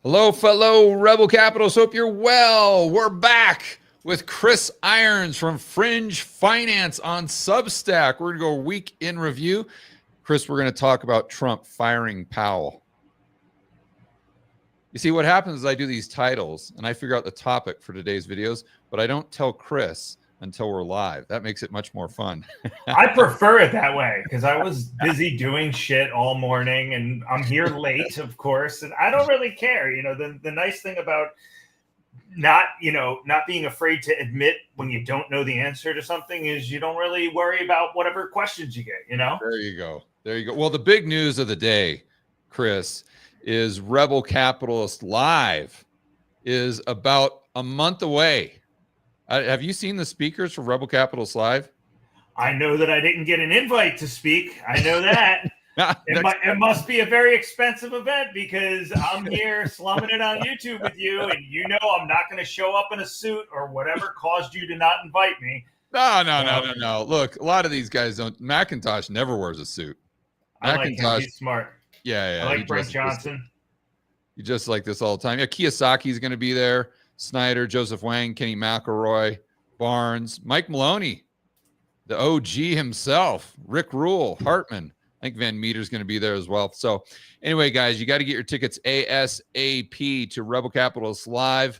Hello, fellow Rebel Capitals. Hope you're well. We're back with Chris Irons from Fringe Finance on Substack. We're going to go week in review. Chris, we're going to talk about Trump firing Powell. You see, what happens is I do these titles and I figure out the topic for today's videos, but I don't tell Chris until we're live. That makes it much more fun. I prefer it that way because I was busy doing shit all morning and I'm here late, of course, and I don't really care. The nice thing about not being afraid to admit when you don't know the answer to something is you don't really worry about whatever questions you get, There you go. There you go. Well, the big news of the day, Chris, is Rebel Capitalist Live is about a month away. Have you seen the speakers for Rebel Capitalist Live? I know that I didn't get an invite to speak. I know that. It must be a very expensive event because I'm here slumming it on YouTube with you, and I'm not going to show up in a suit or whatever caused you to not invite me. No. Look, a lot of these guys don't. McIntosh never wears a suit. I like him. He's smart. Yeah. I like Brent Johnson. You just like this all the time. Yeah, Kiyosaki's going to be there. Snyder, Joseph Wang, Kenny McElroy, Barnes, Mike Maloney, the OG himself, Rick Rule, Hartman. I think Van Meter's going to be there as well. So anyway, guys, you got to get your tickets ASAP to Rebel Capitalist Live.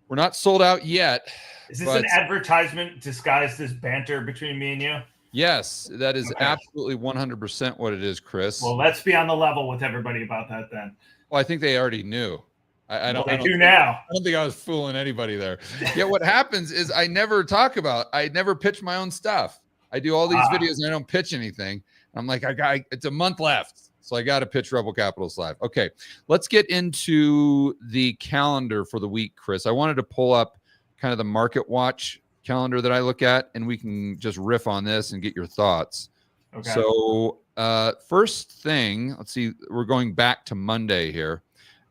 We're not sold out yet. Is this an advertisement disguised as banter between me and you? Yes, that is absolutely 100% what it is, Chris. Well, let's be on the level with everybody about that then. Well, I think they already knew. I don't think I was fooling anybody there. Yeah, what happens is I never pitch my own stuff. I do all these videos and I don't pitch anything. I'm like, it's a month left. So I got to pitch Rebel Capitalist Live. Okay, let's get into the calendar for the week, Chris. I wanted to pull up kind of the Market Watch calendar that I look at, and we can just riff on this and get your thoughts. Okay. So first thing, let's see, we're going back to Monday here.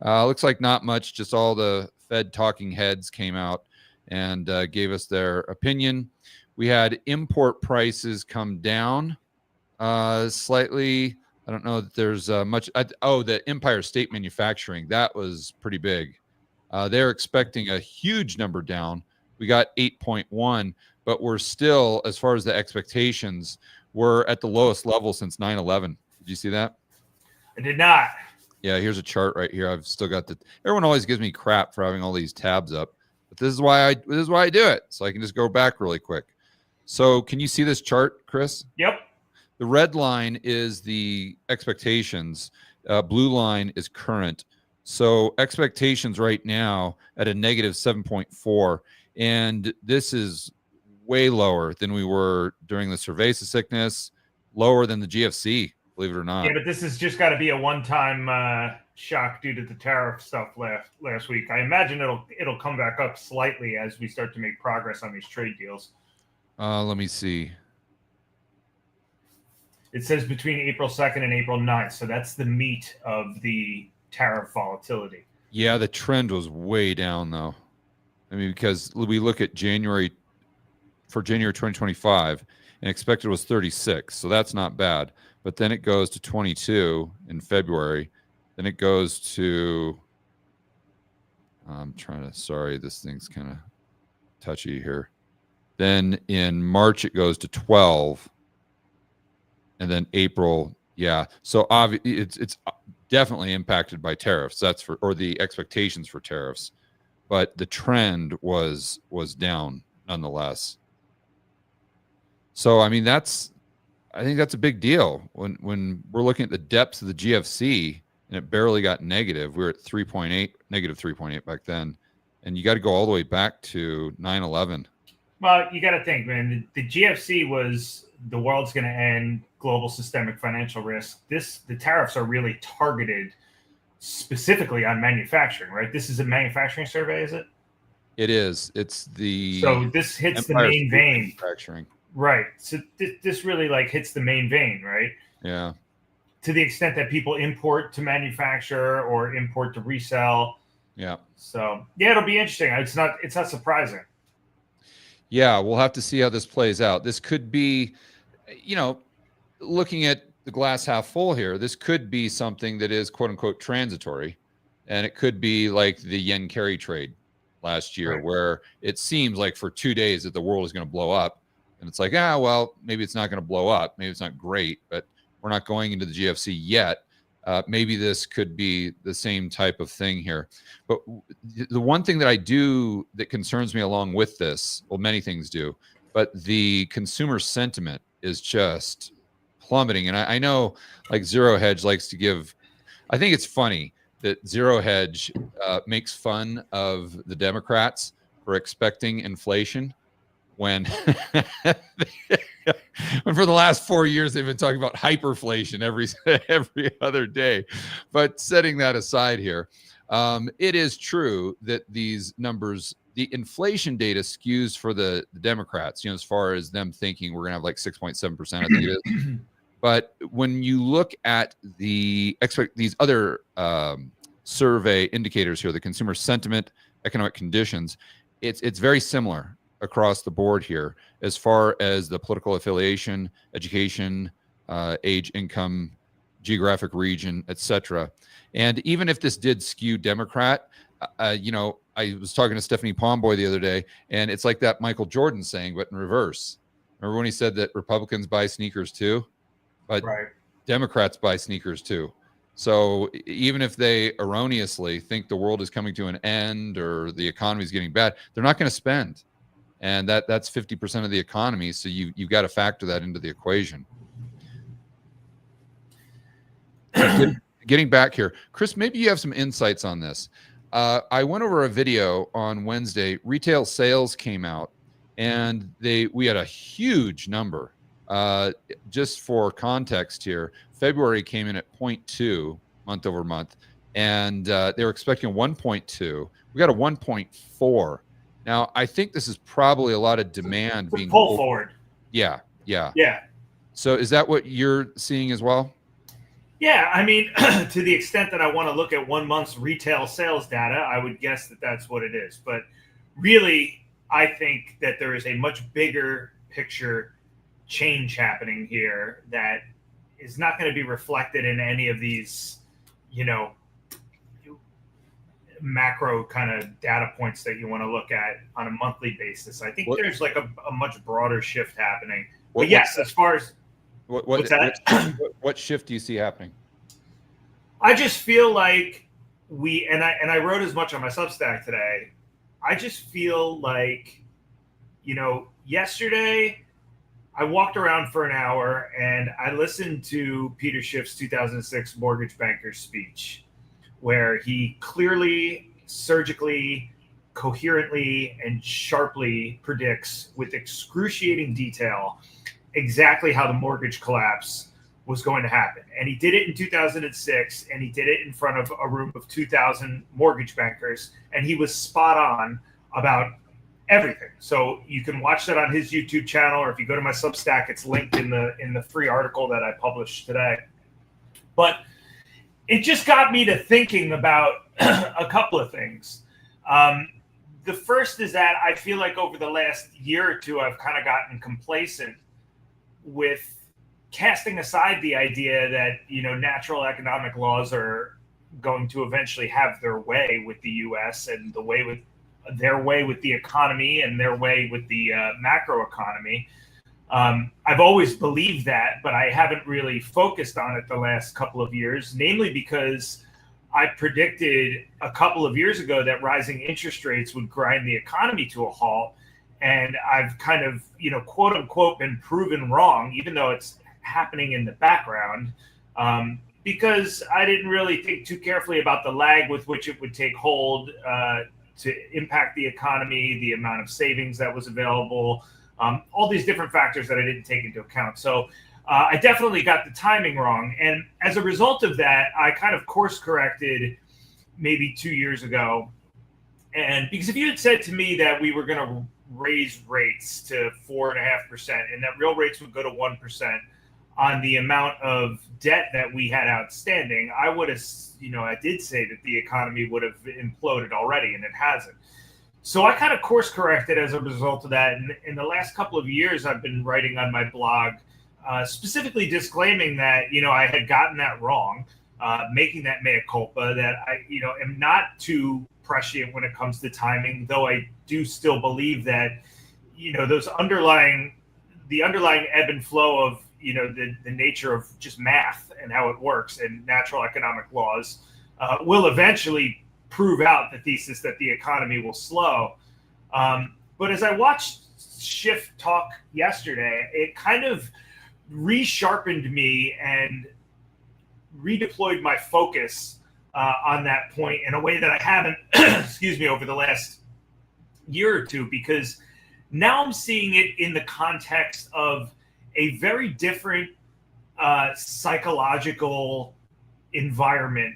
Looks like not much, just all the Fed talking heads came out and gave us their opinion. We had import prices come down slightly. I don't know that there's much. The Empire State Manufacturing, that was pretty big. They're expecting a huge number down. We got 8.1, but we're still, as far as the expectations, we're at the lowest level since 9/11. Did you see that? I did not. Yeah, here's a chart right here. I've still got everyone always gives me crap for having all these tabs up, but this is why I do it. So I can just go back really quick. So can you see this chart, Chris? Yep. The red line is the expectations. Blue line is current. So expectations right now at a negative 7.4. And this is way lower than we were during the cerveza sickness, lower than the GFC, believe it or not. Yeah, but this has just got to be a one-time shock due to the tariff stuff last week. I imagine it'll come back up slightly as we start to make progress on these trade deals. Let me see. It says between April 2nd and April 9th. So that's the meat of the tariff volatility. Yeah, the trend was way down, though. I mean, because we look at January 2025 and expected was 36. So that's not bad. But then it goes to 22 in February. Then it goes to, sorry, this thing's kind of touchy here. Then in March, it goes to 12. And then April, yeah. So it's definitely impacted by tariffs. Or the expectations for tariffs. But the trend was down nonetheless. So, I mean, I think that's a big deal. When we're looking at the depths of the GFC and it barely got negative, we were at negative 3.8 back then. And you got to go all the way back to 9/11. Well, you got to think, man, the GFC was the world's going to end, global systemic financial risk. The tariffs are really targeted specifically on manufacturing, right? This is a manufacturing survey, is it? It is. It's the so this hits Empire the main vein. Manufacturing, right? So this really hits the main vein, right? Yeah. To the extent that people import to manufacture or import to resell. Yeah. So yeah, it'll be interesting. It's not surprising. Yeah, we'll have to see how this plays out. This could be, looking at the glass half full here, this could be something that is quote unquote transitory. And it could be like the yen carry trade last year, where it seems like for 2 days that the world is going to blow up. And it's like, well, maybe it's not going to blow up. Maybe it's not great, but we're not going into the GFC yet. Maybe this could be the same type of thing here. But the one thing that I do that concerns me along with this, well, many things do, but the consumer sentiment is just plummeting. And I know like Zero Hedge likes to give, I think it's funny that Zero Hedge makes fun of the Democrats for expecting inflation when when for the last 4 years they've been talking about hyperinflation every other day. But setting that aside here, it is true that these numbers, the inflation data skews for the Democrats, as far as them thinking we're going to have like 6.7%, I think it is. But when you look at these other survey indicators here, the consumer sentiment, economic conditions, it's very similar across the board here as far as the political affiliation, education, age, income, geographic region, etc. And even if this did skew Democrat, I was talking to Stephanie Pomboy the other day, and it's like that Michael Jordan saying, but in reverse. Remember when he said that Republicans buy sneakers too? But Democrats buy sneakers too. So even if they erroneously think the world is coming to an end or the economy is getting bad, they're not going to spend. And that's 50% of the economy. So you've got to factor that into the equation. Getting back here, Chris, maybe you have some insights on this. I went over a video on Wednesday. Retail sales came out, and we had a huge number. Just for context here, February came in at 0.2 month over month, and they were expecting 1.2. We got a 1.4. Now, I think this is probably a lot of demand being pulled forward. Yeah. Yeah. So is that what you're seeing as well? Yeah, I mean, to the extent that I want to look at 1 month's retail sales data, I would guess that that's what it is. But really, I think that there is a much bigger picture change happening here that is not going to be reflected in any of these, macro kind of data points that you want to look at on a monthly basis. I think there's like a much broader shift happening. But yes, as far as what's that? What shift do you see happening? I just feel like I wrote as much on my Substack today. I just feel like, yesterday I walked around for an hour and I listened to Peter Schiff's 2006 mortgage banker's speech, where he clearly, surgically, coherently, and sharply predicts with excruciating detail exactly how the mortgage collapse was going to happen. And he did it in 2006, and he did it in front of a room of 2,000 mortgage bankers, and he was spot on about everything. So you can watch that on his YouTube channel, or if you go to my Substack, it's linked in the free article that I published today. But it just got me to thinking about a couple of things. The first is that I feel like over the last year or two, I've kind of gotten complacent with casting aside the idea that, natural economic laws are going to eventually have their way with the U.S. and their way with the economy and their way with the macroeconomy. I've always believed that, but I haven't really focused on it the last couple of years, namely because I predicted a couple of years ago that rising interest rates would grind the economy to a halt. And I've kind of, quote unquote, been proven wrong, even though it's happening in the background, because I didn't really think too carefully about the lag with which it would take hold to impact the economy, the amount of savings that was available, all these different factors that I didn't take into account. So I definitely got the timing wrong. And as a result of that, I kind of course corrected maybe 2 years ago. And because if you had said to me that we were going to raise rates to 4.5% and that real rates would go to 1% on the amount of debt that we had outstanding, I would have, I did say that the economy would have imploded already, and it hasn't. So I kind of course corrected as a result of that. And in the last couple of years, I've been writing on my blog, specifically disclaiming that, I had gotten that wrong. making that mea culpa that I, am not too prescient when it comes to timing, though I do still believe that, those the underlying ebb and flow of, the nature of just math and how it works and natural economic laws will eventually prove out the thesis that the economy will slow. But as I watched Schiff talk yesterday, it kind of resharpened me and redeployed my focus on that point in a way that I haven't, excuse me, over the last year or two, because now I'm seeing it in the context of a very different psychological environment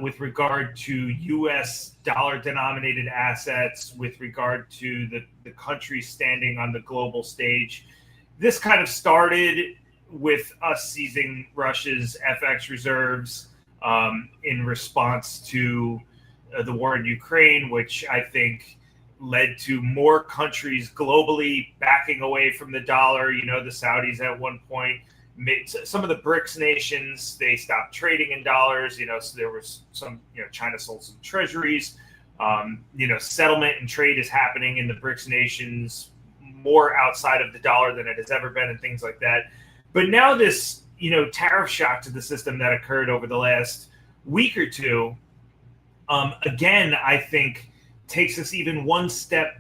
with regard to U.S. dollar-denominated assets, with regard to the country standing on the global stage. This kind of started with us seizing Russia's FX reserves in response to the war in Ukraine, which I think led to more countries globally backing away from the dollar. The Saudis at one point, some of the BRICS nations, they stopped trading in dollars. So there was some, China sold some treasuries. Settlement and trade is happening in the BRICS nations more outside of the dollar than it has ever been, and things like that. But now this, tariff shock to the system that occurred over the last week or two, again, I think takes us even one step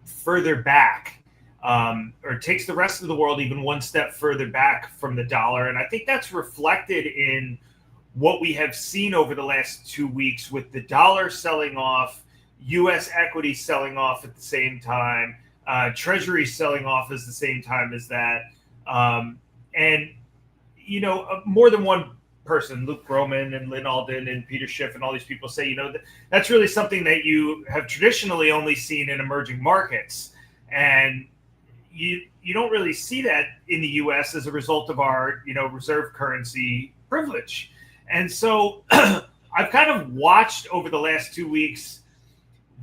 further back, or takes the rest of the world even one step further back from the dollar. And I think that's reflected in what we have seen over the last 2 weeks, with the dollar selling off, U.S. equities selling off at the same time, treasuries selling off at the same time as that. And, more than one person, Luke Groman and Lynn Alden and Peter Schiff and all these people say, that's really something that you have traditionally only seen in emerging markets. And you don't really see that in the U.S. as a result of our, reserve currency privilege. And so I've kind of watched over the last 2 weeks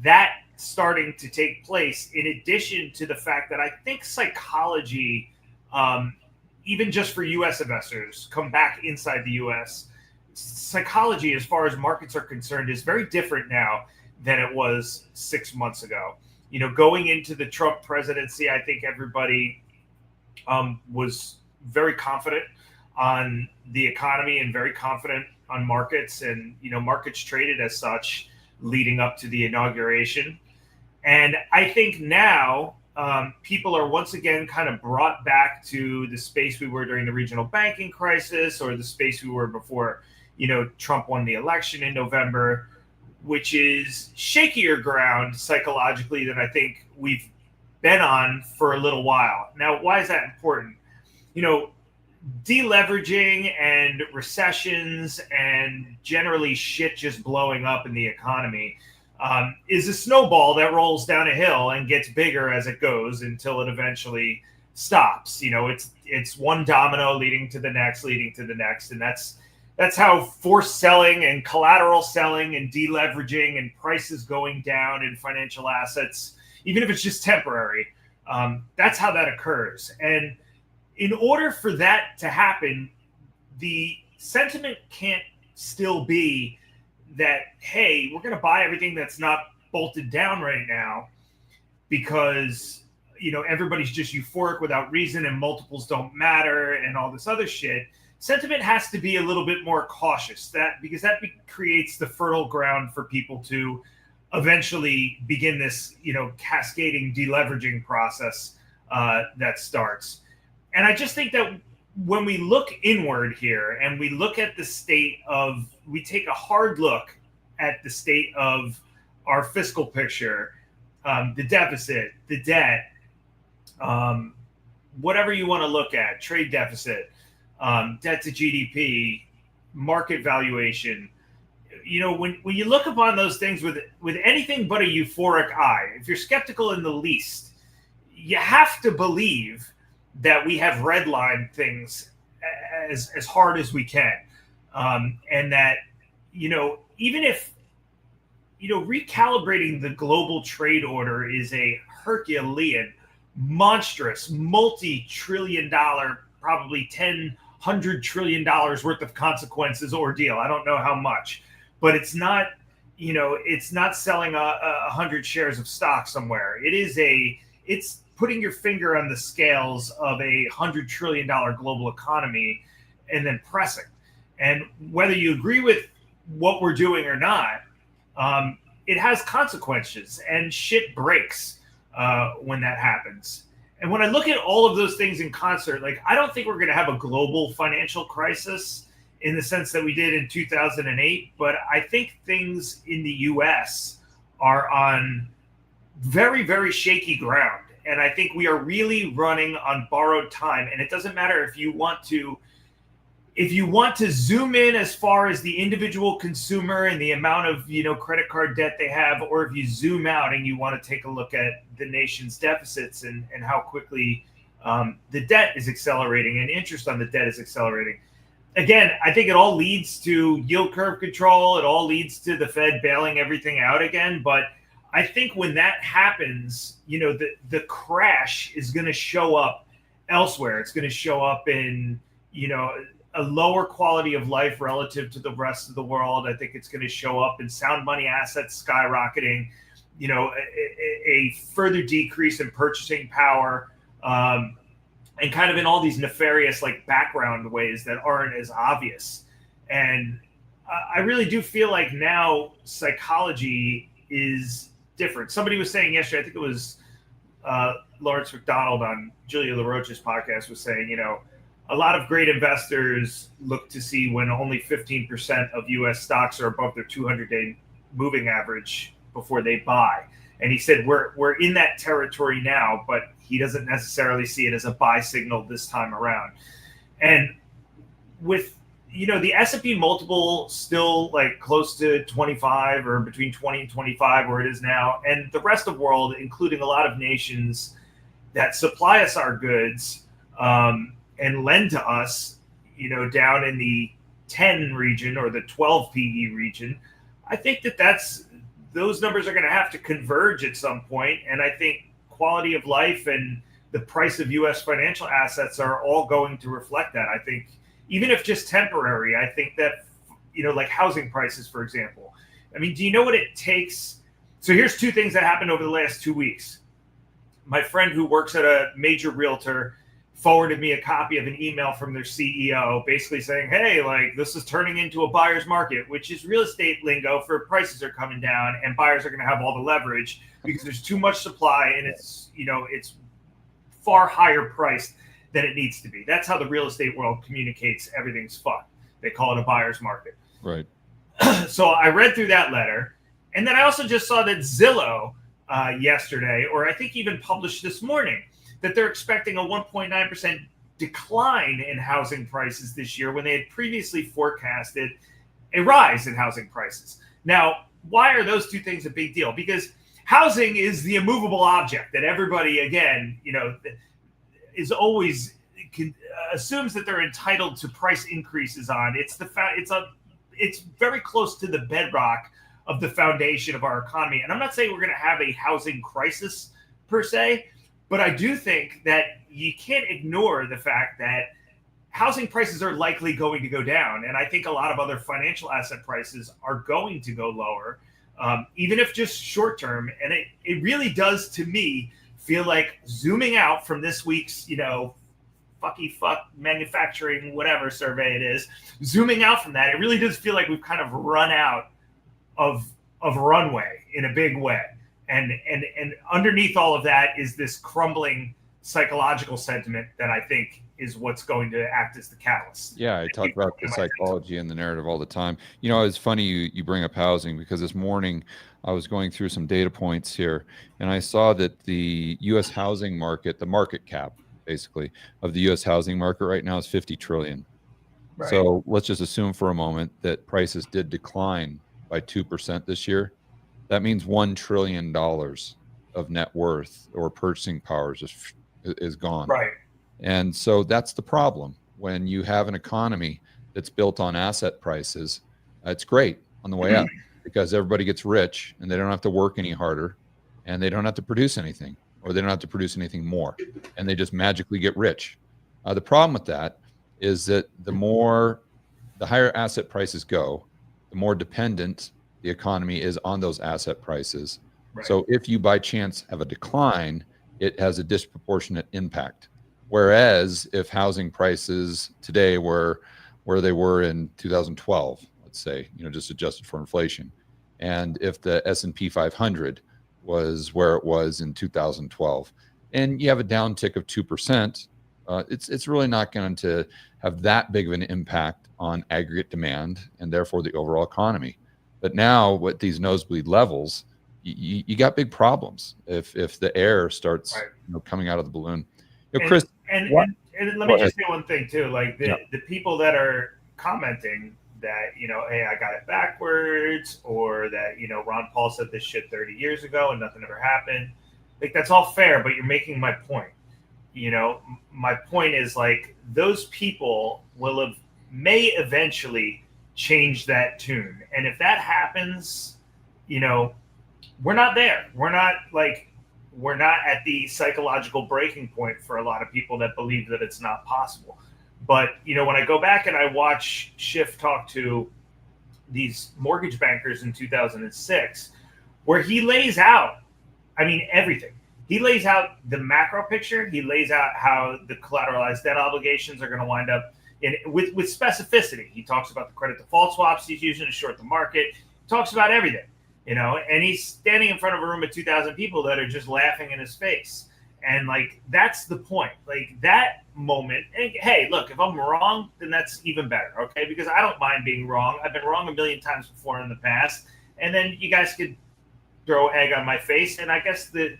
that starting to take place, in addition to the fact that I think psychology, even just for U.S. investors, come back inside the U.S., psychology, as far as markets are concerned, is very different now than it was 6 months ago. Going into the Trump presidency, I think everybody was very confident on the economy and very confident on markets, and, markets traded as such leading up to the inauguration. And I think now people are once again kind of brought back to the space we were during the regional banking crisis, or the space we were before, Trump won the election in November, which is shakier ground psychologically than I think we've been on for a little while. Now, why is that important? Deleveraging and recessions and generally shit just blowing up in the economy is a snowball that rolls down a hill and gets bigger as it goes until it eventually stops. It's one domino leading to the next, and that's how forced selling and collateral selling and deleveraging and prices going down in financial assets, even if it's just temporary, that's how that occurs. And in order for that to happen, the sentiment can't still be that, hey, we're going to buy everything that's not bolted down right now because, everybody's just euphoric without reason and multiples don't matter and all this other shit. Sentiment has to be a little bit more cautious, because that creates the fertile ground for people to eventually begin this, cascading deleveraging process that starts. And I just think that when we look inward here and we look at we take a hard look at the state of our fiscal picture, the deficit, the debt, whatever you want to look at, trade deficit, debt to GDP, market valuation, when you look upon those things with anything but a euphoric eye, if you're skeptical in the least, you have to believe that we have redlined things as hard as we can. And that, even if, recalibrating the global trade order is a Herculean, monstrous, multi-trillion-dollar, probably $10 $100 trillion worth of consequences ordeal. I don't know how much, but it's not, it's not selling 100 shares of stock somewhere. It's putting your finger on the scales of a $100 trillion global economy and then pressing. And whether you agree with what we're doing or not, it has consequences, and shit breaks when that happens. And when I look at all of those things in concert, like, I don't think we're going to have a global financial crisis in the sense that we did in 2008, but I think things in the US are on very, very shaky ground. And I think we are really running on borrowed time. And it doesn't matter if you want to zoom in as far as the individual consumer and the amount of, credit card debt they have, or if you zoom out and you want to take a look at the nation's deficits and how quickly the debt is accelerating and interest on the debt is accelerating. Again, I think it all leads to yield curve control. It all leads to the Fed bailing everything out again. But I think when that happens, the crash is going to show up elsewhere. It's going to show up in, a lower quality of life relative to the rest of the world. I think it's going to show up in sound money assets skyrocketing, a further decrease in purchasing power, and kind of in all these nefarious, like, background ways that aren't as obvious. And I really do feel like now psychology is different. Somebody was saying yesterday, I think it was Lawrence McDonald on Julia LaRoche's podcast, was saying, a lot of great investors look to see when only 15% of U.S. stocks are above their 200-day moving average before they buy. And he said we're in that territory now, but he doesn't necessarily see it as a buy signal this time around. And with, the S&P multiple still like close to 25 or between 20 and 25 where it is now, and the rest of the world, including a lot of nations that supply us our goods, and lend to us, down in the 10 region or the 12 PE region, I think those numbers are going to have to converge at some point. And I think quality of life and the price of U.S. financial assets are all going to reflect that. I think even if just temporary, I think that, like housing prices, for example. I mean, do you know what it takes? So here's two things that happened over the last 2 weeks. My friend who works at a major realtor forwarded me a copy of an email from their CEO basically saying, hey, like, this is turning into a buyer's market, which is real estate lingo for prices are coming down and buyers are going to have all the leverage because there's too much supply and it's, it's far higher priced than it needs to be. That's how the real estate world communicates everything's fucked. They call it a buyer's market. Right. So I read through that letter. And then I also just saw that Zillow yesterday, or I think even published this morning, that they're expecting a 1.9% decline in housing prices this year when they had previously forecasted a rise in housing prices. Now, why are those two things a big deal? Because housing is the immovable object that everybody, again, is always assumes that they're entitled to price increases on. It's very close to the bedrock of the foundation of our economy. And I'm not saying we're going to have a housing crisis per se, but I do think that you can't ignore the fact that housing prices are likely going to go down. And I think a lot of other financial asset prices are going to go lower, even if just short term. And it really does, to me, feel like zooming out from this week's, fuck manufacturing, whatever survey it is, zooming out from that, it really does feel like we've kind of run out of runway in a big way. And underneath all of that is this crumbling psychological sentiment that I think is what's going to act as the catalyst. Yeah, I talk about the psychology and the narrative all the time. It's funny you bring up housing, because this morning I was going through some data points here, and I saw that the U.S. housing market, the market cap, basically, of the U.S. housing market right now is 50 trillion. Right. So let's just assume for a moment that prices did decline by 2% this year. That means $1 trillion of net worth or purchasing power is gone. Right. And so that's the problem. When you have an economy that's built on asset prices, it's great on the way up because everybody gets rich and they don't have to work any harder and they don't have to produce anything, or they don't have to produce anything more, and they just magically get rich. The problem with that is that the higher asset prices go, the more dependent the economy is on those asset prices. Right. So if you by chance have a decline, it has a disproportionate impact. Whereas if housing prices today were where they were in 2012, let's say, just adjusted for inflation, and if the S&P 500 was where it was in 2012, and you have a downtick of 2%, it's really not going to have that big of an impact on aggregate demand and therefore the overall economy. But now with these nosebleed levels, you got big problems if the air starts coming out of the balloon. Chris, and let me just say one thing too, like the people that are commenting that, hey, I got it backwards, or that, Ron Paul said this shit 30 years ago and nothing ever happened. Like, that's all fair, but you're making my point. My point is, like, those people may eventually change that tune. And if that happens, we're not there. We're not at the psychological breaking point for a lot of people that believe that it's not possible. But, when I go back and I watch Schiff talk to these mortgage bankers in 2006, where he lays out, everything. He lays out the macro picture. He lays out how the collateralized debt obligations are going to wind up with specificity. He talks about the credit default swaps he's using to short the market. He talks about everything, and he's standing in front of a room of 2,000 people that are just laughing in his face. And that's the point. That moment. And hey, look, if I'm wrong, then that's even better. Okay. Because I don't mind being wrong. I've been wrong a million times before in the past. And then you guys could throw egg on my face. And I guess the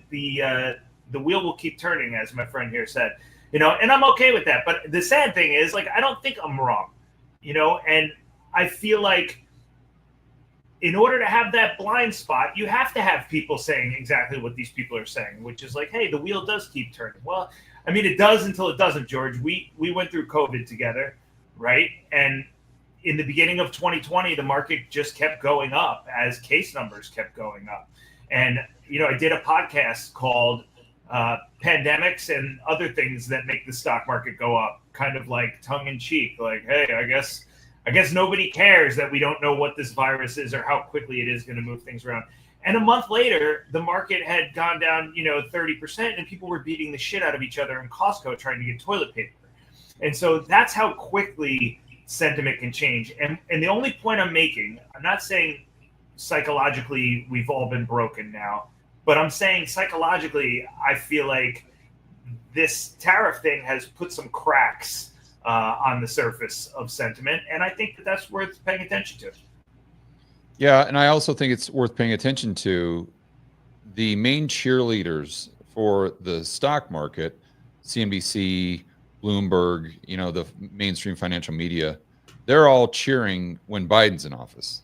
wheel will keep turning, as my friend here said, and I'm okay with that. But the sad thing is, I don't think I'm wrong, and I feel like in order to have that blind spot, you have to have people saying exactly what these people are saying, which is like, hey, the wheel does keep turning. Well, it does until it doesn't, George. We went through COVID together, right? And in the beginning of 2020, the market just kept going up as case numbers kept going up. And, I did a podcast called Pandemics and Other Things That Make the Stock Market Go Up, kind of like tongue in cheek, like, hey, I guess nobody cares that we don't know what this virus is or how quickly it is going to move things around. And a month later, the market had gone down, 30%, and people were beating the shit out of each other in Costco trying to get toilet paper. And so that's how quickly sentiment can change. And the only point I'm making, I'm not saying psychologically we've all been broken now, but I'm saying psychologically, I feel like this tariff thing has put some cracks on the surface of sentiment. And I think that that's worth paying attention to. Yeah. And I also think it's worth paying attention to the main cheerleaders for the stock market, CNBC, Bloomberg, the mainstream financial media. They're all cheering when Biden's in office.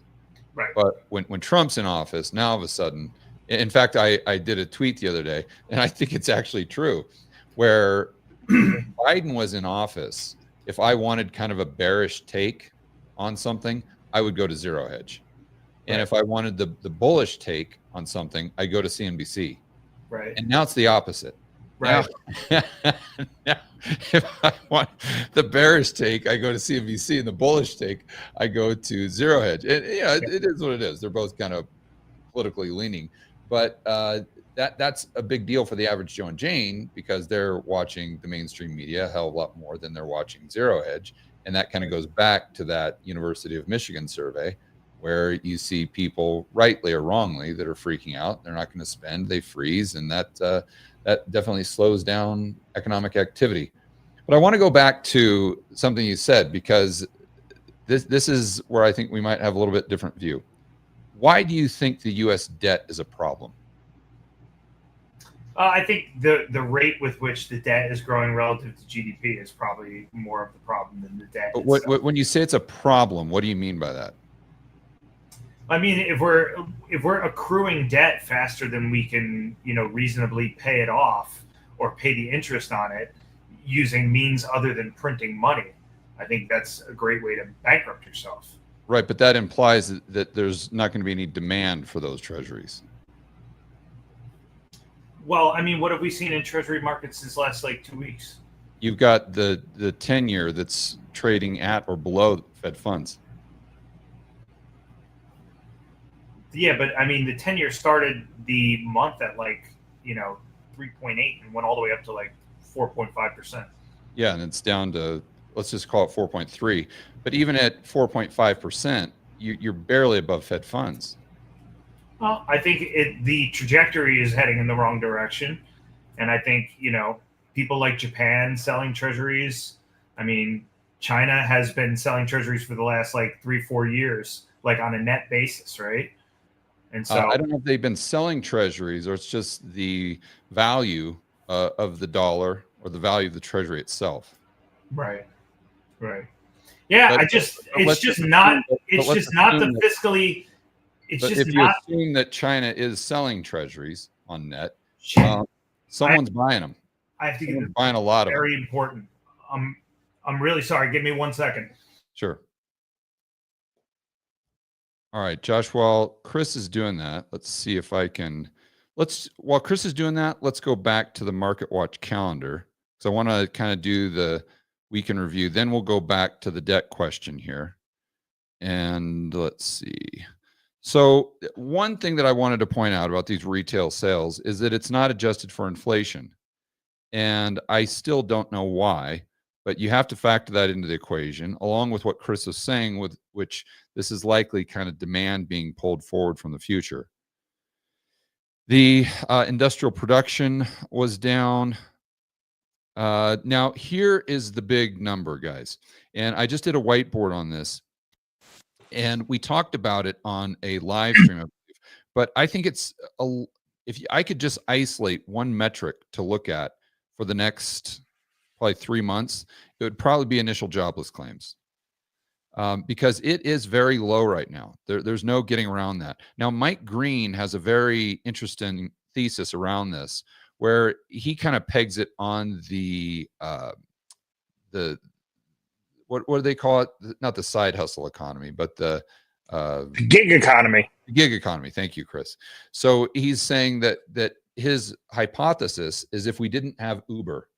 Right. But when Trump's in office, now all of a sudden, in fact, I did a tweet the other day, and I think it's actually true, where Biden was in office, if I wanted kind of a bearish take on something, I would go to Zero Hedge. And if I wanted the bullish take on something, I go to CNBC. Right. And now it's the opposite. Right. Now, if I want the bearish take, I go to CNBC, and the bullish take, I go to Zero Hedge. And it is what it is. They're both kind of politically leaning, but that's a big deal for the average Joe and Jane, because they're watching the mainstream media a hell of a lot more than they're watching Zero Hedge. And that kind of goes back to that University of Michigan survey, where you see people, rightly or wrongly, that are freaking out. They're not going to spend, they freeze, and that definitely slows down economic activity. But I want to go back to something you said, because this is where I think we might have a little bit different view. Why do you think the U.S. debt is a problem? I think the rate with which the debt is growing relative to GDP is probably more of the problem than the debt. But when you say it's a problem, what do you mean by that? If we're accruing debt faster than we can, reasonably pay it off or pay the interest on it using means other than printing money, I think that's a great way to bankrupt yourself. Right, but that implies that there's not going to be any demand for those treasuries. Well, what have we seen in treasury markets since last 2 weeks? you've got the 10-year that's trading at or below Fed funds. Yeah, but I mean, the 10-year started the month at 3.8 and went all the way up to 4.5%. Yeah, and it's down to, let's just call it 4.3. But even at 4.5%, you're barely above Fed funds. Well, I think the trajectory is heading in the wrong direction. And I think, people like Japan selling treasuries. I mean, China has been selling treasuries for the last 3-4 years, on a net basis, right? And so I don't know if they've been selling treasuries or it's just the value of the dollar or the value of the treasury itself. Right. Yeah, it's just not the fiscally. It's just if not. You assume that China is selling treasuries on net, someone's buying them. I have to get buying a lot of them. Very important. I'm really sorry. Give me 1 second. Sure. All right, Josh, while Chris is doing that, let's see if I can, while Chris is doing that, let's go back to the Market Watch calendar. So I want to kind of do the week in review. Then we'll go back to the debt question here. And let's see. So one thing that I wanted to point out about these retail sales is that it's not adjusted for inflation. And I still don't know why, but you have to factor that into the equation, along with what Chris is saying, with which this is likely kind of demand being pulled forward from the future. The industrial production was down. Now, here is the big number, guys. And I just did a whiteboard on this. And we talked about it on a live stream, I believe. But I think it's, if I could just isolate one metric to look at for the next probably 3 months, it would probably be initial jobless claims. Because it is very low right now. There's no getting around that. Now, Mike Green has a very interesting thesis around this, where he kind of pegs it on the what do they call it? Not the side hustle economy, but the gig economy. Gig economy. Thank you, Chris. So he's saying that his hypothesis is if we didn't have Uber,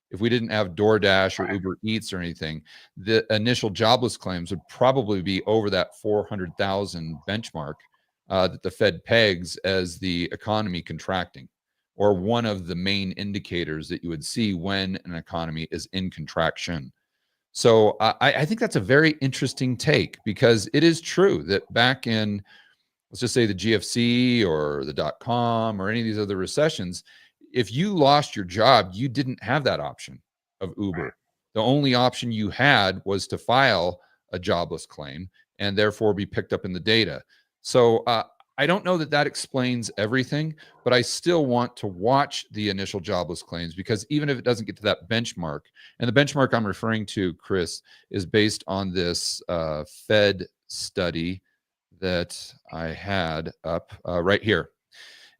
if we didn't have DoorDash or Uber Eats or anything, the initial jobless claims would probably be over that 400,000 benchmark that the Fed pegs as the economy contracting, or one of the main indicators that you would see when an economy is in contraction. So I think that's a very interesting take, because it is true that back in, let's just say the GFC or the .com or any of these other recessions, if you lost your job, you didn't have that option of Uber. The only option you had was to file a jobless claim and therefore be picked up in the data. So I don't know that explains everything, but I still want to watch the initial jobless claims, because even if it doesn't get to that benchmark, and the benchmark I'm referring to, Chris, is based on this Fed study that I had up right here.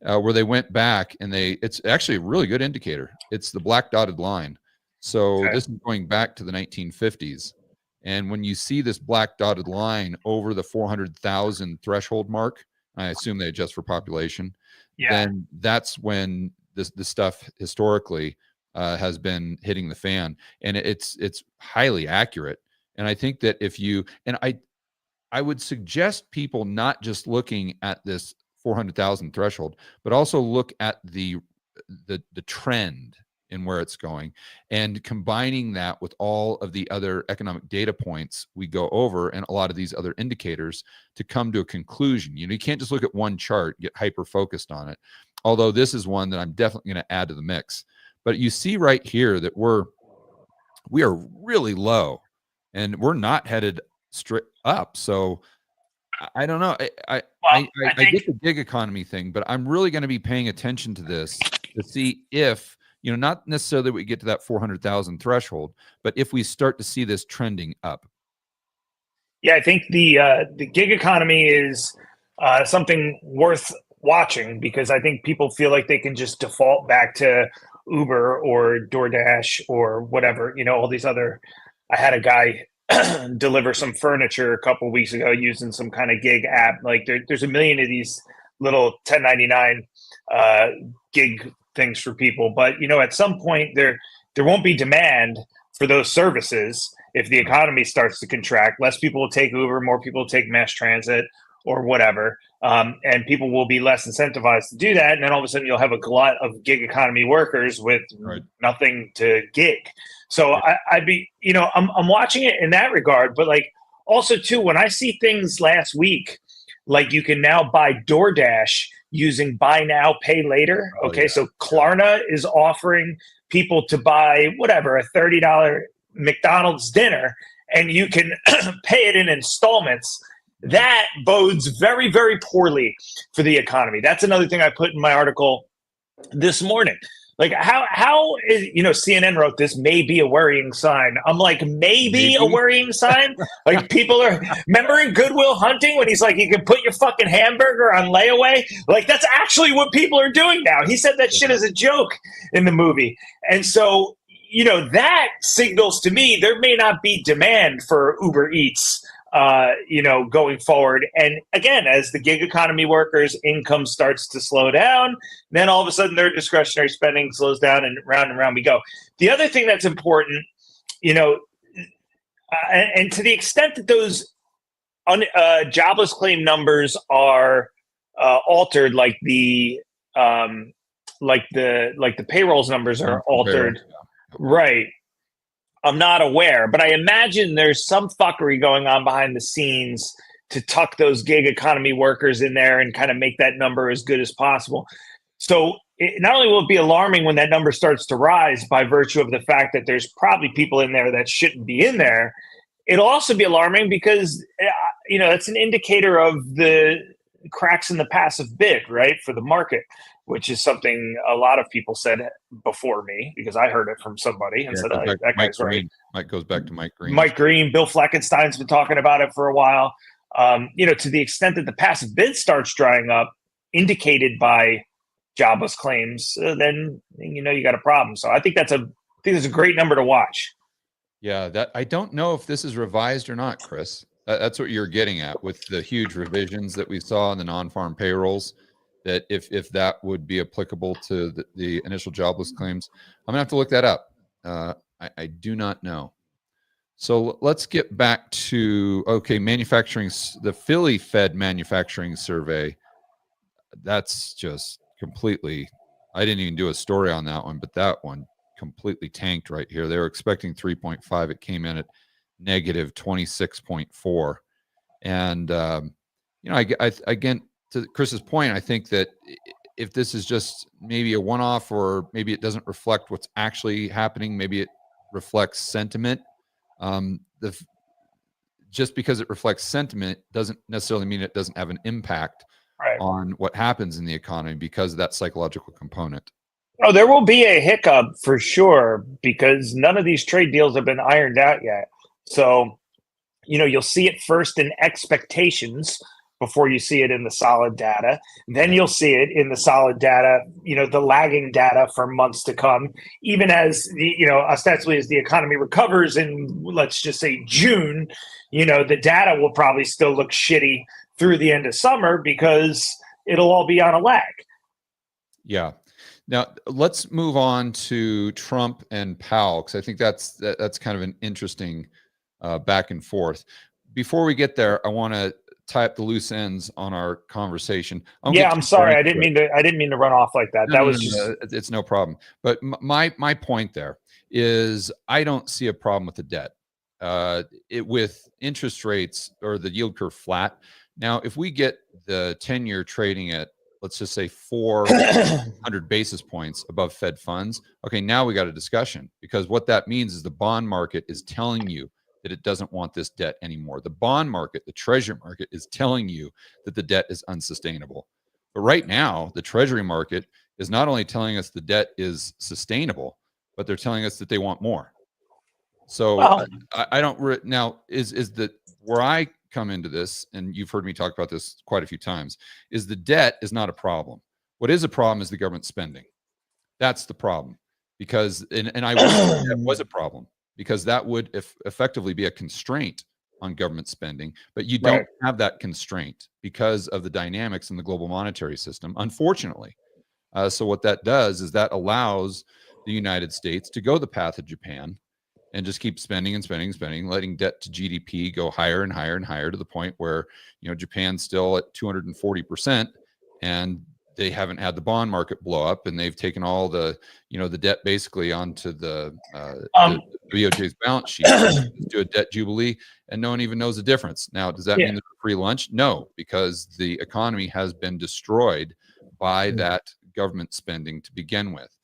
Where they went back and it's actually a really good indicator. It's the black dotted line. So this is going back to the 1950s. And when you see this black dotted line over the 400,000 threshold mark, I assume they adjust for population, then that's when this stuff historically has been hitting the fan. And it's highly accurate. And I think that if you, and I would suggest people not just looking at this 400,000 threshold, but also look at the trend in where it's going, and combining that with all of the other economic data points we go over and a lot of these other indicators to come to a conclusion. You can't just look at one chart, get hyper focused on it. Although this is one that I'm definitely going to add to the mix. But you see right here that we are really low, and we're not headed straight up. So I don't know. I get the gig economy thing, but I'm really going to be paying attention to this to see if, not necessarily we get to that 400,000 threshold, but if we start to see this trending up. Yeah, I think the gig economy is something worth watching, because I think people feel like they can just default back to Uber or DoorDash or whatever, all these other. I had a guy deliver some furniture a couple of weeks ago using some kind of gig app. Like there's a million of these little 1099 gig things for people, but at some point there won't be demand for those services if the economy starts to contract. Less people will take Uber, more people will take mass transit or whatever, and people will be less incentivized to do that. And then all of a sudden, you'll have a glut of gig economy workers with nothing to gig. So I'd be, I'm watching it in that regard, but like also too, when I see things last week, like you can now buy DoorDash using buy now, pay later. Okay, so Klarna is offering people to buy whatever, a $30 McDonald's dinner, and you can pay it in installments. That bodes very, very poorly for the economy. That's another thing I put in my article this morning. Like how is, CNN wrote this may be a worrying sign. I'm like, maybe a worrying sign? Like people are, remember in Good Will Hunting when he's like, you can put your fucking hamburger on layaway? Like that's actually what people are doing now. He said that shit as a joke in the movie. And so, that signals to me there may not be demand for Uber Eats going forward. And again, as the gig economy workers' income starts to slow down, then all of a sudden their discretionary spending slows down, and round we go. The other thing that's important, and to the extent that those jobless claim numbers are altered, like the payrolls numbers are altered, right? I'm not aware, but I imagine there's some fuckery going on behind the scenes to tuck those gig economy workers in there and kind of make that number as good as possible. So not only will it be alarming when that number starts to rise by virtue of the fact that there's probably people in there that shouldn't be in there, it'll also be alarming because, it's an indicator of the cracks in the passive bid, right, for the market, which is something a lot of people said before me because I heard it from somebody and said, that guy's right. Mike goes back to Mike Green. Mike Green, Bill Fleckenstein's been talking about it for a while. To the extent that the passive bid starts drying up, indicated by jobless claims, then, you got a problem. So I think that's a great number to watch. Yeah, that I don't know if this is revised or not, Chris. That's what you're getting at with the huge revisions that we saw in the non-farm payrolls. That if that would be applicable to the initial jobless claims, I'm gonna have to look that up. I do not know. So let's get back to manufacturing. The Philly Fed manufacturing survey. That's just completely. I didn't even do a story on that one, but that one completely tanked right here. They were expecting 3.5. It came in at negative 26.4, and again. To Chris's point, I think that if this is just maybe a one-off, or maybe it doesn't reflect what's actually happening, maybe it reflects sentiment. Just because it reflects sentiment doesn't necessarily mean it doesn't have an impact on what happens in the economy because of that psychological component. Oh, there will be a hiccup for sure because none of these trade deals have been ironed out yet. So, you'll see it first in expectations before you see it in the solid data. Then you'll see it in the solid data, the lagging data for months to come, even as ostensibly as the economy recovers in, let's just say June, the data will probably still look shitty through the end of summer because it'll all be on a lag. Yeah. Now let's move on to Trump and Powell, because I think that's kind of an interesting back and forth. Before we get there, I want to tie up the loose ends on our conversation. I'm sorry. I didn't mean to run off like that. It's no problem. But my point there is I don't see a problem with the debt. With interest rates or the yield curve flat. Now, if we get the 10-year trading at, let's just say 400 basis points above Fed funds, okay, now we got a discussion, because what that means is the bond market is telling you that it doesn't want this debt anymore. The bond market, the treasury market, is telling you that the debt is unsustainable. But right now, the treasury market is not only telling us the debt is sustainable, but they're telling us that they want more. So I don't now is the where I come into this, and you've heard me talk about this quite a few times, is the debt is not a problem. What is a problem is the government spending. That's the problem, because and I wish that was a problem, because that would effectively be a constraint on government spending, but you don't have that constraint because of the dynamics in the global monetary system, unfortunately. So what that does is that allows the United States to go the path of Japan and just keep spending and spending and spending, letting debt to GDP go higher and higher and higher to the point where, Japan's still at 240%, and they haven't had the bond market blow up, and they've taken all the, the debt basically onto the BOJ's balance sheet, do a debt jubilee, and no one even knows the difference. Now, does that mean there's a free lunch? No, because the economy has been destroyed by that government spending to begin with.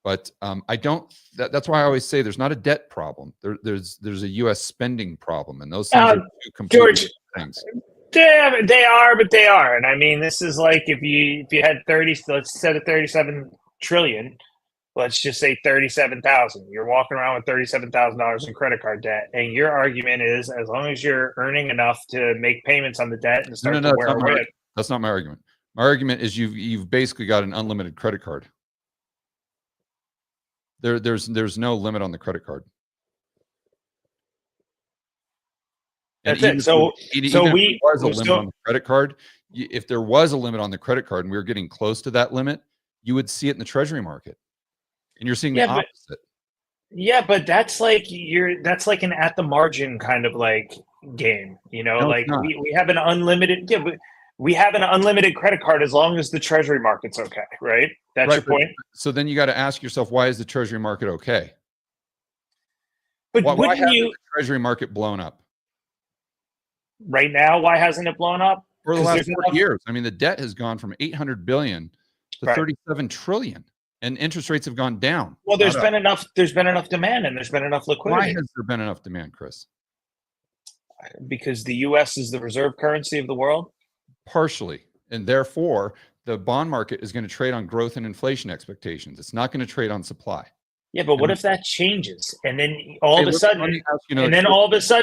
But I don't. That's why I always say there's not a debt problem. There's a U.S. spending problem, and those things are two completely different things. Yeah, they are, but they aren't. I mean, this is like if you had 30, let's set it 37 trillion. Let's just say 37,000. You're walking around with $37,000 in credit card debt, and your argument is as long as you're earning enough to make payments on the debt and start to wear away. That's not my argument. My argument is you've basically got an unlimited credit card. There's no limit on the credit card. That's it. So if there was a limit on the credit card, if there was a limit on the credit card and we were getting close to that limit, you would see it in the treasury market. And you're seeing the opposite. Yeah, but that's like an at the margin kind of like game. No, we have an unlimited we have an unlimited credit card as long as the treasury market's okay, right? That's your point. So then you got to ask yourself, why is the treasury market okay? But why hasn't the treasury market blown up? Right now, why hasn't it blown up? For the last 40 years. I mean, the debt has gone from 800 billion to 37 trillion, and interest rates have gone down. Well, there's been enough demand, and there's been enough liquidity. Why has there been enough demand, Chris? Because the U.S. is the reserve currency of the world. Partially, and therefore the bond market is going to trade on growth and inflation expectations. It's not going to trade on supply. Yeah, but what if that changes, and then all of a sudden,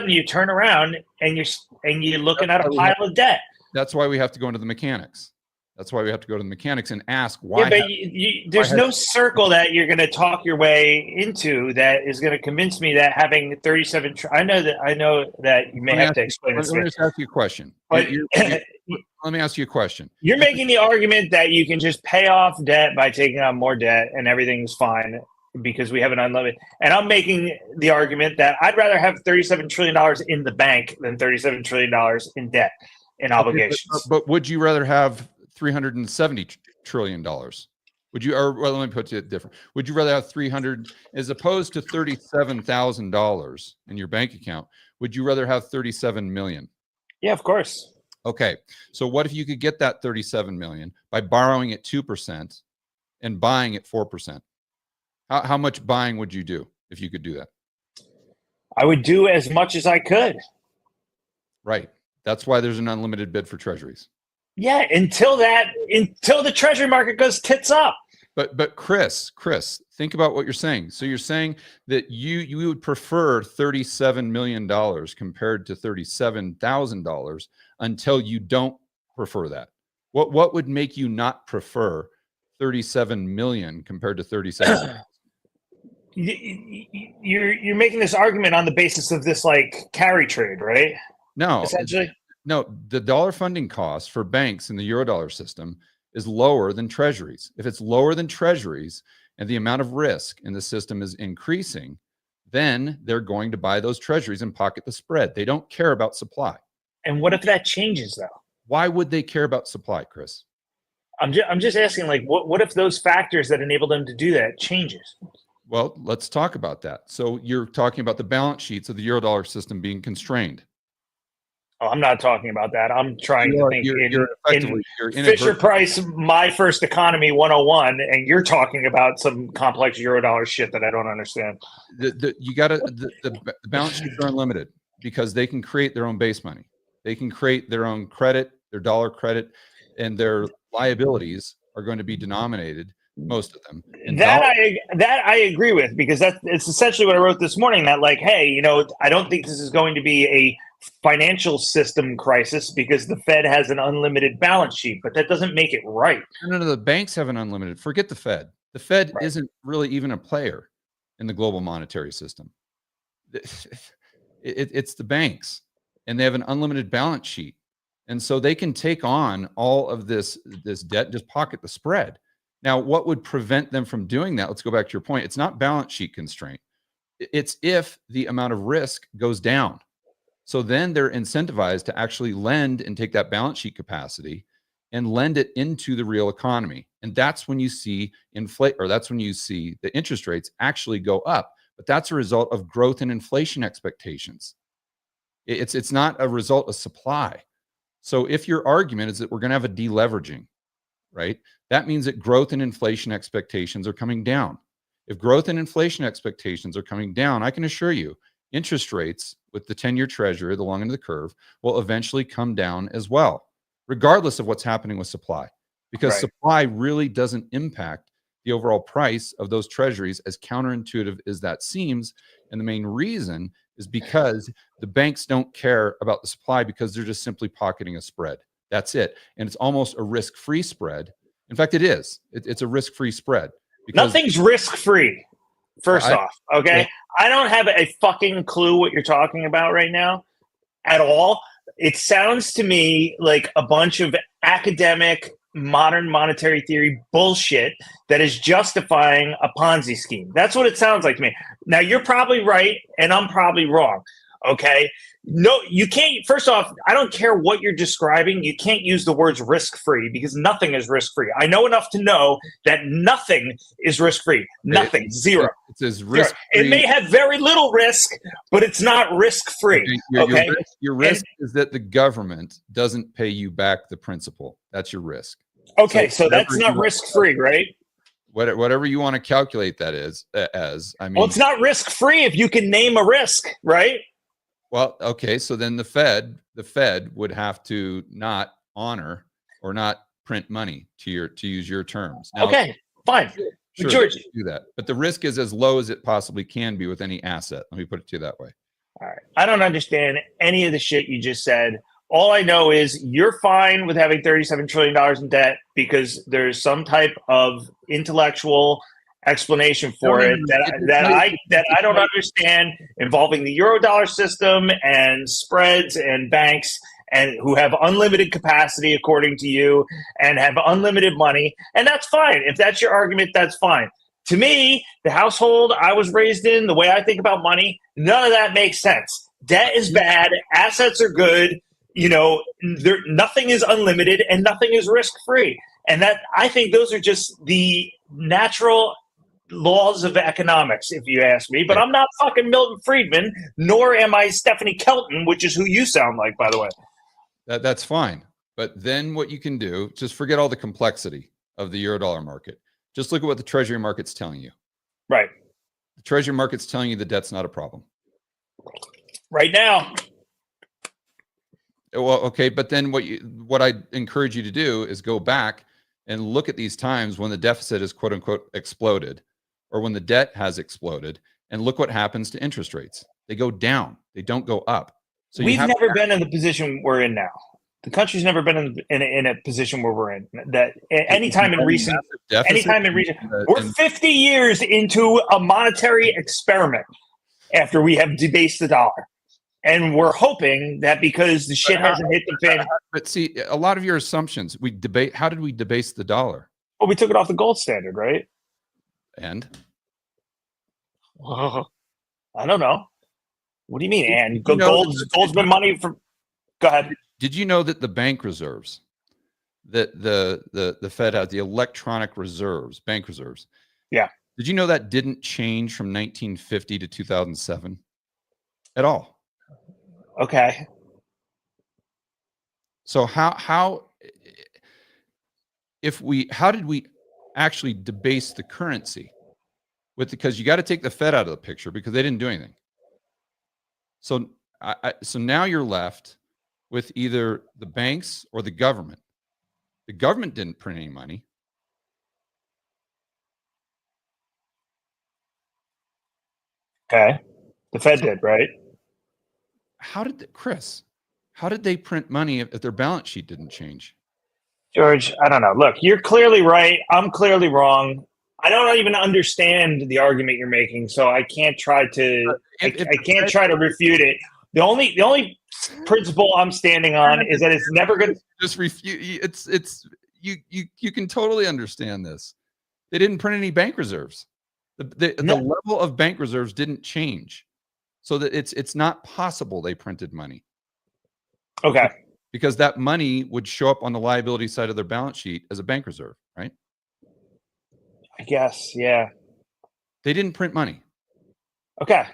you turn around and you're looking at a pile of debt. That's why we have to go into the mechanics. That's why we have to go to the mechanics and ask why. Yeah, but there's no circle that you're going to talk your way into that is going to convince me that having 37. I know that you may have to explain this. Let me just ask you a question. But let me ask you a question. You're making the argument that you can just pay off debt by taking on more debt and everything's fine because we have an unlimited. And I'm making the argument that I'd rather have $37 trillion in the bank than $37 trillion in debt and obligations. But would you rather have $370 trillion? Would you, or well, let me put it different. Would you rather have 300 as opposed to $37,000 in your bank account? Would you rather have 37 million? Yeah, of course. Okay. So what if you could get that 37 million by borrowing at 2% and buying at 4%? How much buying would you do if you could do that? I would do as much as I could. Right. That's why there's an unlimited bid for treasuries. Yeah, until the treasury market goes tits up. But Chris, think about what you're saying. So you're saying that you would prefer $37 million compared to $37,000 until you don't prefer that. What would make you not prefer 37 million compared to 37? You're making this argument on the basis of this like carry trade, right? No, essentially. No, the dollar funding cost for banks in the Eurodollar system is lower than treasuries. If it's lower than treasuries and the amount of risk in the system is increasing, then they're going to buy those treasuries and pocket the spread. They don't care about supply. And what if that changes, though? Why would they care about supply, Chris? I'm just asking, like, what if those factors that enable them to do that changes? Well, let's talk about that. So you're talking about the balance sheets of the Eurodollar system being constrained. Oh, I'm not talking about that. I'm trying to think in Fisher Price, My First Economy 101, and you're talking about some complex Eurodollar shit that I don't understand. The balance sheets are unlimited because they can create their own base money. They can create their own credit, their dollar credit, and their liabilities are going to be denominated, most of them. That I agree with, because it's essentially what I wrote this morning, that like, hey, I don't think this is going to be a financial system crisis because the Fed has an unlimited balance sheet, but that doesn't make it right. No, the banks have an unlimited. Forget the Fed. The Fed isn't really even a player in the global monetary system. It's the banks, and they have an unlimited balance sheet. And so they can take on all of this debt and just pocket the spread. Now, what would prevent them from doing that? Let's go back to your point. It's not balance sheet constraint. It's if the amount of risk goes down. So then they're incentivized to actually lend and take that balance sheet capacity and lend it into the real economy. And that's when you see that's when you see the interest rates actually go up. But that's a result of growth and inflation expectations. It's not a result of supply. So if your argument is that we're going to have a deleveraging, right? That means that growth and inflation expectations are coming down. If growth and inflation expectations are coming down, I can assure you, interest rates with the 10-year treasury, the long end of the curve, will eventually come down as well, regardless of what's happening with supply, because supply really doesn't impact the overall price of those treasuries, as counterintuitive as that seems. And the main reason is because the banks don't care about the supply, because they're just simply pocketing a spread. That's it. And it's almost a risk-free spread. In fact, it is. It's a risk-free spread. Nothing's risk-free, first off, okay? Yeah. I don't have a fucking clue what you're talking about right now at all. It sounds to me like a bunch of academic modern monetary theory bullshit that is justifying a Ponzi scheme. That's what it sounds like to me. Now, you're probably right, and I'm probably wrong, okay? No, you can't. First off, I don't care what you're describing. You can't use the words risk-free, because nothing is risk-free. I know enough to know that nothing is risk-free. Nothing. Zero. It says risk-free. It may have very little risk, but it's not risk-free. Okay. Your risk is that the government doesn't pay you back the principal. That's your risk. Okay, so that's not risk-free, right? Whatever you want to calculate that is as. I mean, well, it's not risk-free if you can name a risk, right? Well, okay, so then the Fed would have to not honor or not print money to use your terms. Now, okay, fine. Sure, George, do that, but the risk is as low as it possibly can be with any asset. Let me put it to you that way. All right, I don't understand any of the shit you just said. All I know is you're fine with having $37 trillion in debt because there's some type of intellectual explanation for it that I don't understand, involving the Eurodollar system and spreads and banks, and who have unlimited capacity according to you and have unlimited money. And that's fine. If that's your argument, that's fine. To me, the household I was raised in, the way I think about money, none of that makes sense. Debt is bad. Assets are good. You know, nothing is unlimited and nothing is risk-free. And that, I think those are just the natural laws of economics, if you ask me. But I'm not fucking Milton Friedman, nor am I Stephanie Kelton, which is who you sound like, by the way. That's fine. But then what you can do, just forget all the complexity of the Eurodollar market. Just look at what the Treasury market's telling you. Right. The Treasury market's telling you the debt's not a problem. Right now. Well, okay, but then what I encourage you to do is go back and look at these times when the deficit is quote unquote exploded, or when the debt has exploded, and look what happens to interest rates. They go down. They don't go up. So we've never been in the position we're in now. The country's never been in a position where we're in. That anytime in recent, we're 50 years into a monetary experiment after we have debased the dollar. And we're hoping that because the shit hasn't hit the fan. But see, a lot of your assumptions, how did we debase the dollar? Well, we took it off the gold standard, right? And? I don't know. What do you mean, and? Gold's been money for... Go ahead. Did you know that the bank reserves, that the Fed has the electronic reserves, bank reserves? Yeah. Did you know that didn't change from 1950 to 2007 at all? Okay. So how did we actually debase the currency? Because you got to take the Fed out of the picture because they didn't do anything. So so now you're left with either the banks or the government. The government didn't print any money. Okay. The Fed did, right? How did they print money if their balance sheet didn't change? George, I don't know. Look, you're clearly right. I'm clearly wrong. I don't even understand the argument you're making, so I can't try to I can't try to refute it. The only principle I'm standing on is that it's never going to just refute. You can totally understand this. They didn't print any bank reserves. The level of bank reserves didn't change, so that it's not possible they printed money. Okay. Because that money would show up on the liability side of their balance sheet as a bank reserve, right? I guess, yeah. They didn't print money. Okay.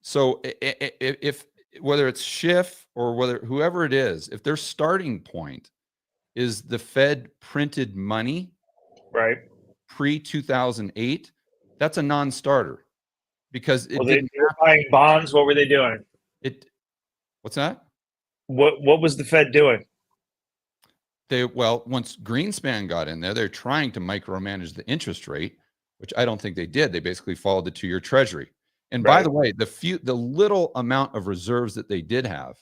So if whether it's Schiff or whether whoever it is, if their starting point is the Fed printed money, right, pre-2008, that's a non-starter because it they were buying bonds. What were they doing? What's that? What was the Fed doing? Once Greenspan got in there, they're trying to micromanage the interest rate, which I don't think they did. They basically followed the 2-year Treasury. And by the way, the little amount of reserves that they did have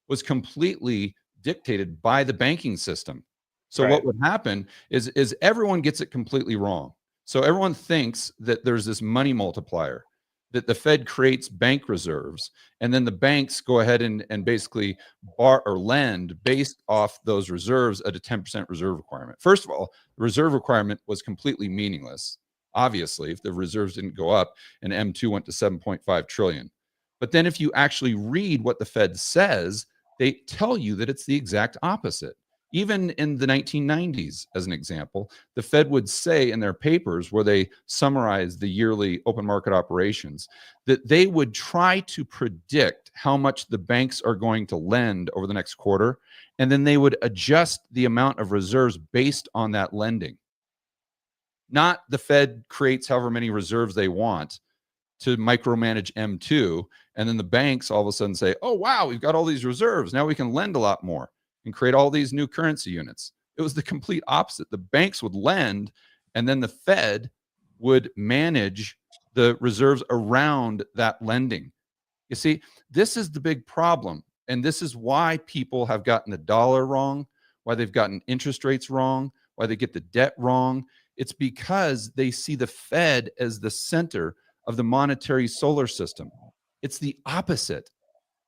was completely dictated by the banking system. So what would happen is everyone gets it completely wrong. So everyone thinks that there's this money multiplier, that the Fed creates bank reserves, and then the banks go ahead and basically borrow or lend based off those reserves at a 10% reserve requirement. First of all, the reserve requirement was completely meaningless, obviously, if the reserves didn't go up and M2 went to 7.5 trillion. But then if you actually read what the Fed says, they tell you that it's the exact opposite. Even in the 1990s, as an example, the Fed would say in their papers where they summarize the yearly open market operations that they would try to predict how much the banks are going to lend over the next quarter, and then they would adjust the amount of reserves based on that lending. Not the Fed creates however many reserves they want to micromanage M2, and then the banks all of a sudden say, oh, wow, we've got all these reserves. Now we can lend a lot more and create all these new currency units. It was the complete opposite. The banks would lend, and then the Fed would manage the reserves around that lending. You see, this is the big problem. And this is why people have gotten the dollar wrong, why they've gotten interest rates wrong, why they get the debt wrong. It's because they see the Fed as the center of the monetary solar system. It's the opposite.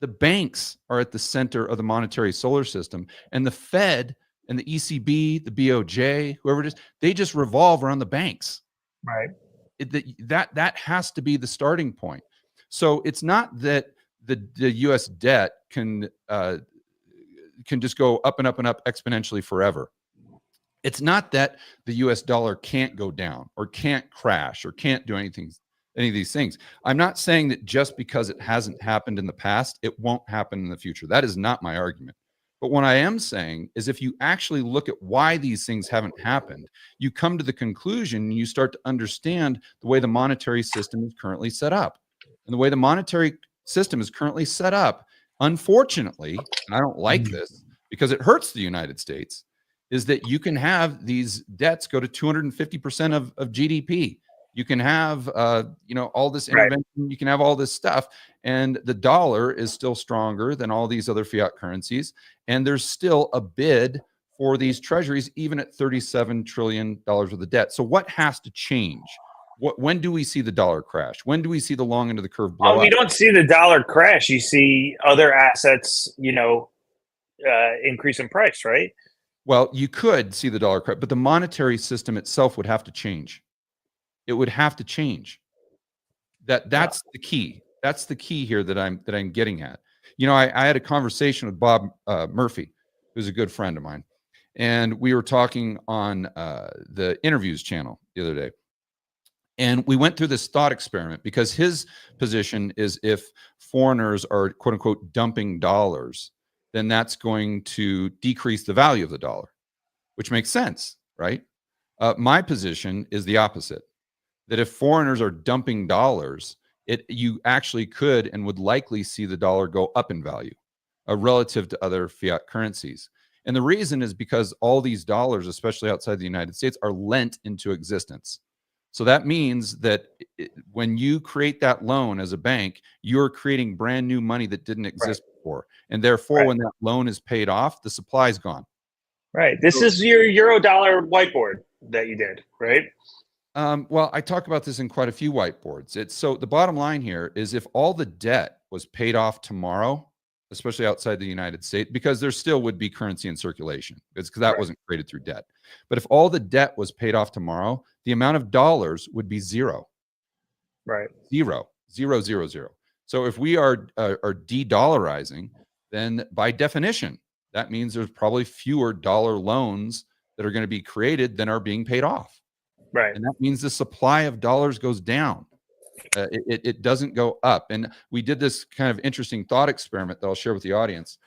The banks are at the center of the monetary solar system, and the Fed and the ECB, the BOJ, whoever it is, they just revolve around the banks. Right. That has to be the starting point. So it's not that the U.S. debt can just go up and up and up exponentially forever. It's not that the U.S. dollar can't go down or can't crash or can't do any of these things. I'm not saying that just because it hasn't happened in the past, it won't happen in the future. That is not my argument. But what I am saying is if you actually look at why these things haven't happened, you come to the conclusion and you start to understand the way the monetary system is currently set up. And the way the monetary system is currently set up, unfortunately, and I don't like this because it hurts the United States, is that you can have these debts go to 250% of GDP. You can have, all this intervention. Right. You can have all this stuff, and the dollar is still stronger than all these other fiat currencies. And there's still a bid for these treasuries, even at $37 trillion worth of debt. So what has to change? When do we see the dollar crash? When do we see the long end of the curve blow up? You don't see the dollar crash. You see other assets, increase in price, right? Well, you could see the dollar crash, but the monetary system itself would have to change. It would have to change. That's the key. That's the key here that I'm getting at. I had a conversation with Bob Murphy, who's a good friend of mine, and we were talking on the interviews channel the other day. And we went through this thought experiment because his position is if foreigners are quote unquote dumping dollars, then that's going to decrease the value of the dollar, which makes sense, right? My position is the opposite. That if foreigners are dumping dollars, you actually could and would likely see the dollar go up in value relative to other fiat currencies. And the reason is because all these dollars, especially outside the United States, are lent into existence. So that means that when you create that loan as a bank, you're creating brand new money that didn't exist before. And therefore, when that loan is paid off, the supply's gone. Right. This is your Eurodollar whiteboard that you did, right? Well, I talk about this in quite a few whiteboards. So the bottom line here is if all the debt was paid off tomorrow, especially outside the United States, because there still would be currency in circulation. It's because that wasn't created through debt. But if all the debt was paid off tomorrow, the amount of dollars would be zero. Right. Zero. Zero, zero, zero. So if we are de-dollarizing, then by definition, that means there's probably fewer dollar loans that are going to be created than are being paid off. Right. And that means the supply of dollars goes down. It doesn't go up. And we did this kind of interesting thought experiment that I'll share with the audience,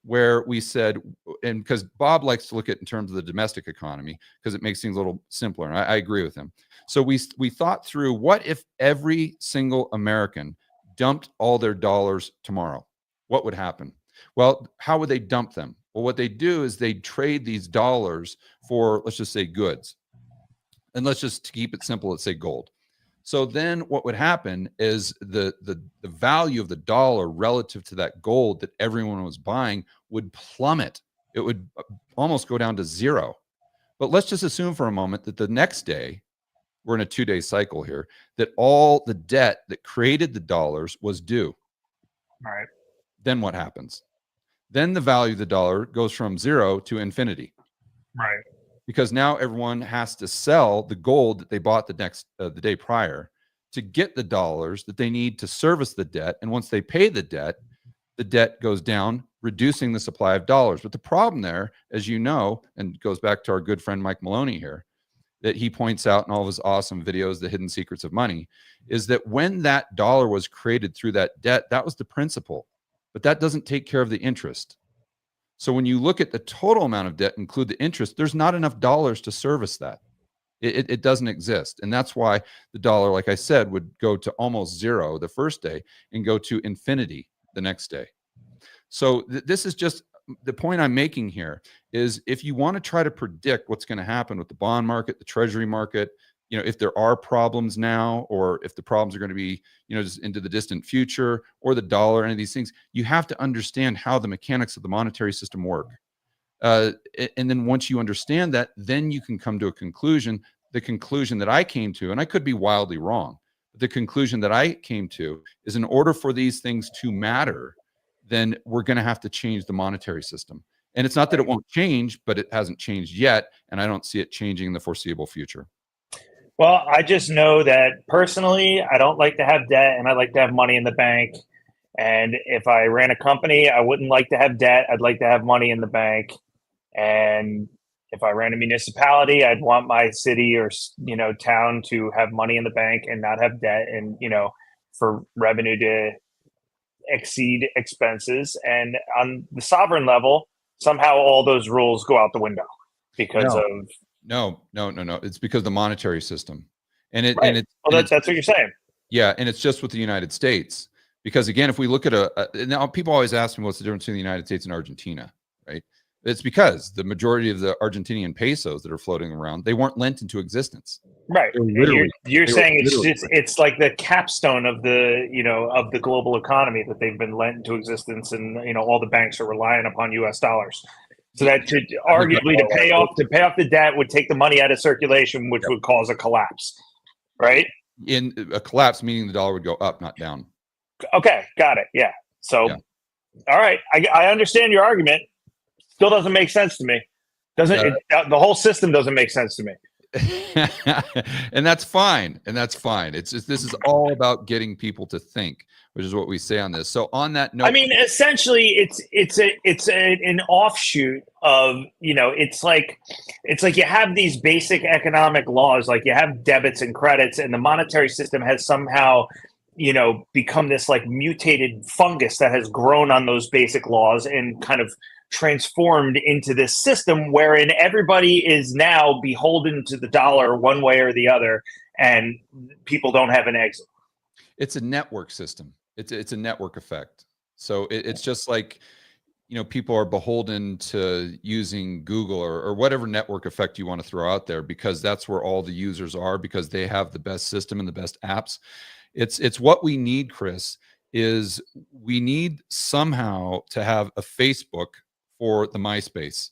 where we said, and because Bob likes to look at it in terms of the domestic economy, because it makes things a little simpler. And I agree with him. So we thought through, what if every single American dumped all their dollars tomorrow? What would happen? Well, how would they dump them? Well, what they do is they trade these dollars for, let's just say, goods. And let's just keep it simple, let's say gold. So then what would happen is the value of the dollar relative to that gold that everyone was buying would plummet. It would almost go down to zero. But let's just assume for a moment that the next day, we're in a 2-day cycle here, that all the debt that created the dollars was due. All right. Then what happens? Then the value of the dollar goes from zero to infinity. Right. Because now everyone has to sell the gold that they bought the day prior to get the dollars that they need to service the debt. And once they pay the debt goes down, reducing the supply of dollars. But the problem there, as you know, and goes back to our good friend Mike Maloney here, that he points out in all of his awesome videos, The Hidden Secrets of Money, is that when that dollar was created through that debt, that was the principal, but that doesn't take care of the interest. So when you look at the total amount of debt, include the interest, there's not enough dollars to service that. It doesn't exist. And that's why the dollar, like I said, would go to almost zero the first day and go to infinity the next day. So this is just the point I'm making here is, if you want to try to predict what's going to happen with the bond market, the treasury market, you know, if there are problems now, or if the problems are going to be, you know, just into the distant future, or the dollar, any of these things, you have to understand how the mechanics of the monetary system work. And then once you understand that, then you can come to a conclusion. The conclusion that I came to, and I could be wildly wrong, but the conclusion that I came to is, in order for these things to matter, then we're going to have to change the monetary system. And it's not that it won't change, but it hasn't changed yet. And I don't see it changing in the foreseeable future. Well, I just know that personally, I don't like to have debt, and I like to have money in the bank. And if I ran a company, I wouldn't like to have debt. I'd like to have money in the bank. And if I ran a municipality, I'd want my city or, you know, town to have money in the bank and not have debt, and, you know, for revenue to exceed expenses. And on the sovereign level, somehow all those rules go out the window because of no. It's because of the monetary system, and it right. and it's well, that's what you're saying. Yeah, and it's just with the United States, because again, if we look at now people always ask me what's the difference between the United States and Argentina, right? It's because the majority of the Argentinian pesos that are floating around, they weren't lent into existence. Right. You're saying it's like the capstone of the, you know, of the global economy, that they've been lent into existence, and, you know, all the banks are relying upon US dollars. So that to arguably to pay off the debt would take the money out of circulation, which would cause a collapse. Right? In a collapse, meaning the dollar would go up, not down. Okay, got it. Yeah. So all right. I understand your argument. Still doesn't make sense to me. The whole system doesn't make sense to me. And that's fine. It's just, this is all about getting people to think, which is what we say on this. So on that note, I mean, essentially, it's an offshoot of, you know, it's like you have these basic economic laws, like you have debits and credits, and the monetary system has somehow, you know, become this like mutated fungus that has grown on those basic laws and kind of transformed into this system wherein everybody is now beholden to the dollar one way or the other, and people don't have an exit. It's a network system. It's a network effect. So it's just like, you know, people are beholden to using Google or whatever network effect you want to throw out there, because that's where all the users are, because they have the best system and the best apps. It's what we need, Chris, is we need somehow to have a Facebook for the MySpace,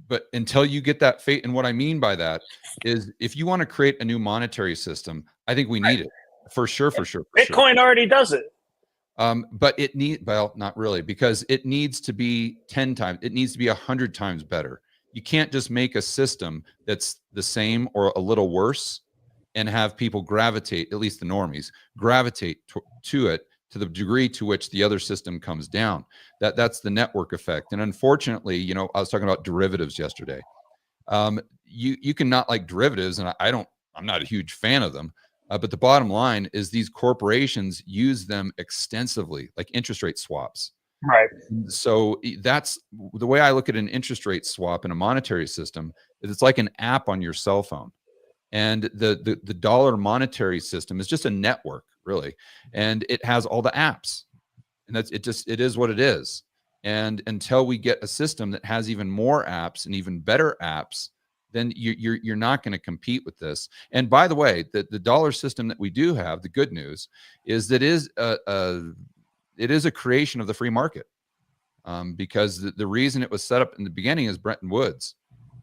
but until you get that and what I mean by that is, if you want to create a new monetary system, I think we need it for sure. Bitcoin already does it. But not really, because it needs to be 10 times. It needs to be 100 times better. You can't just make a system that's the same or a little worse and have people gravitate, at least the normies, gravitate to it to the degree to which the other system comes down. That's the network effect. And unfortunately, I was talking about derivatives yesterday. You can not like derivatives, and I'm not a huge fan of them. But the bottom line is these corporations use them extensively, like interest rate swaps. Right. So that's the way I look at an interest rate swap in a monetary system. Is it's like an app on your cell phone, and the dollar monetary system is just a network, really, and it has all the apps, and it is what it is. And until we get a system that has even more apps and even better apps, then you're not going to compete with this. And by the way, the dollar system that we do have, the good news is that it is a creation of the free market, because the reason it was set up in the beginning is Bretton Woods,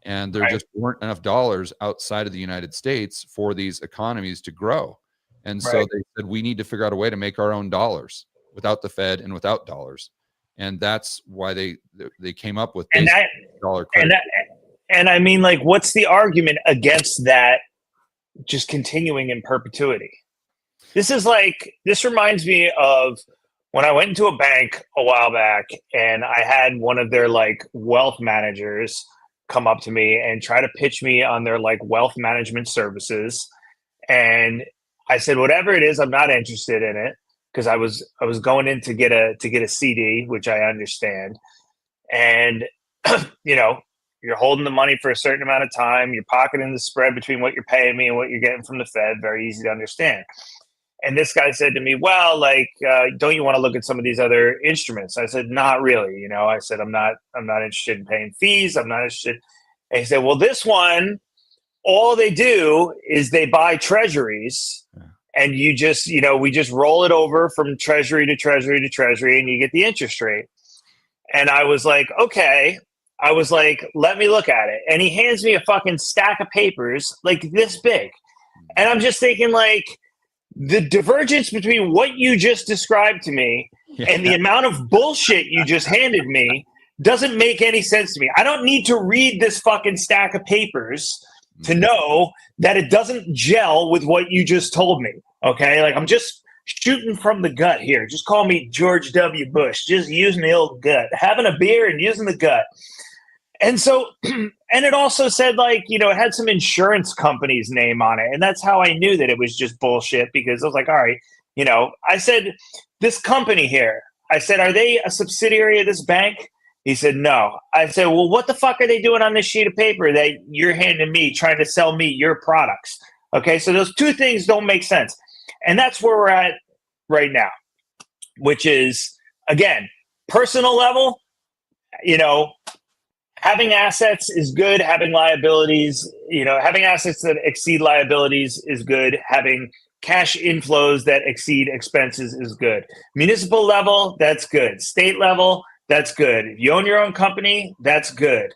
and there just weren't enough dollars outside of the United States for these economies to grow. And so they said, we need to figure out a way to make our own dollars without the Fed and without dollars. And that's why they came up with dollar credit. And I mean, like, what's the argument against that just continuing in perpetuity? This reminds me of when I went into a bank a while back, and I had one of their like wealth managers come up to me and try to pitch me on their like wealth management services. And I said, whatever it is, I'm not interested in it, because I was going in to get a CD, which I understand. And you're holding the money for a certain amount of time. You're pocketing the spread between what you're paying me and what you're getting from the Fed. Very easy to understand. And this guy said to me, well, like, don't you want to look at some of these other instruments? I said, not really. I said, I'm not interested in paying fees. I'm not interested. And he said, well, this one, all they do is they buy treasuries, and you just, we just roll it over from treasury to treasury to treasury, and you get the interest rate. And I was like, okay. I was like, let me look at it. And he hands me a fucking stack of papers like this big. And I'm just thinking, like, the divergence between what you just described to me and the amount of bullshit you just handed me doesn't make any sense to me. I don't need to read this fucking stack of papers to know that it doesn't gel with what you just told me. Okay? Like, I'm just shooting from the gut here. Just call me George W. Bush. Just using the old gut. Having a beer and using the gut. And so, and it also said, like, it had some insurance company's name on it. And that's how I knew that it was just bullshit, because I was like, all right, I said, this company here, I said, are they a subsidiary of this bank? He said, no. I said, well, what the fuck are they doing on this sheet of paper that you're handing me, trying to sell me your products? Okay, so those two things don't make sense. And that's where we're at right now, which is, again, personal level, having assets is good. Having liabilities, having assets that exceed liabilities is good. Having cash inflows that exceed expenses is good. Municipal level, that's good. State level, that's good. If you own your own company, that's good.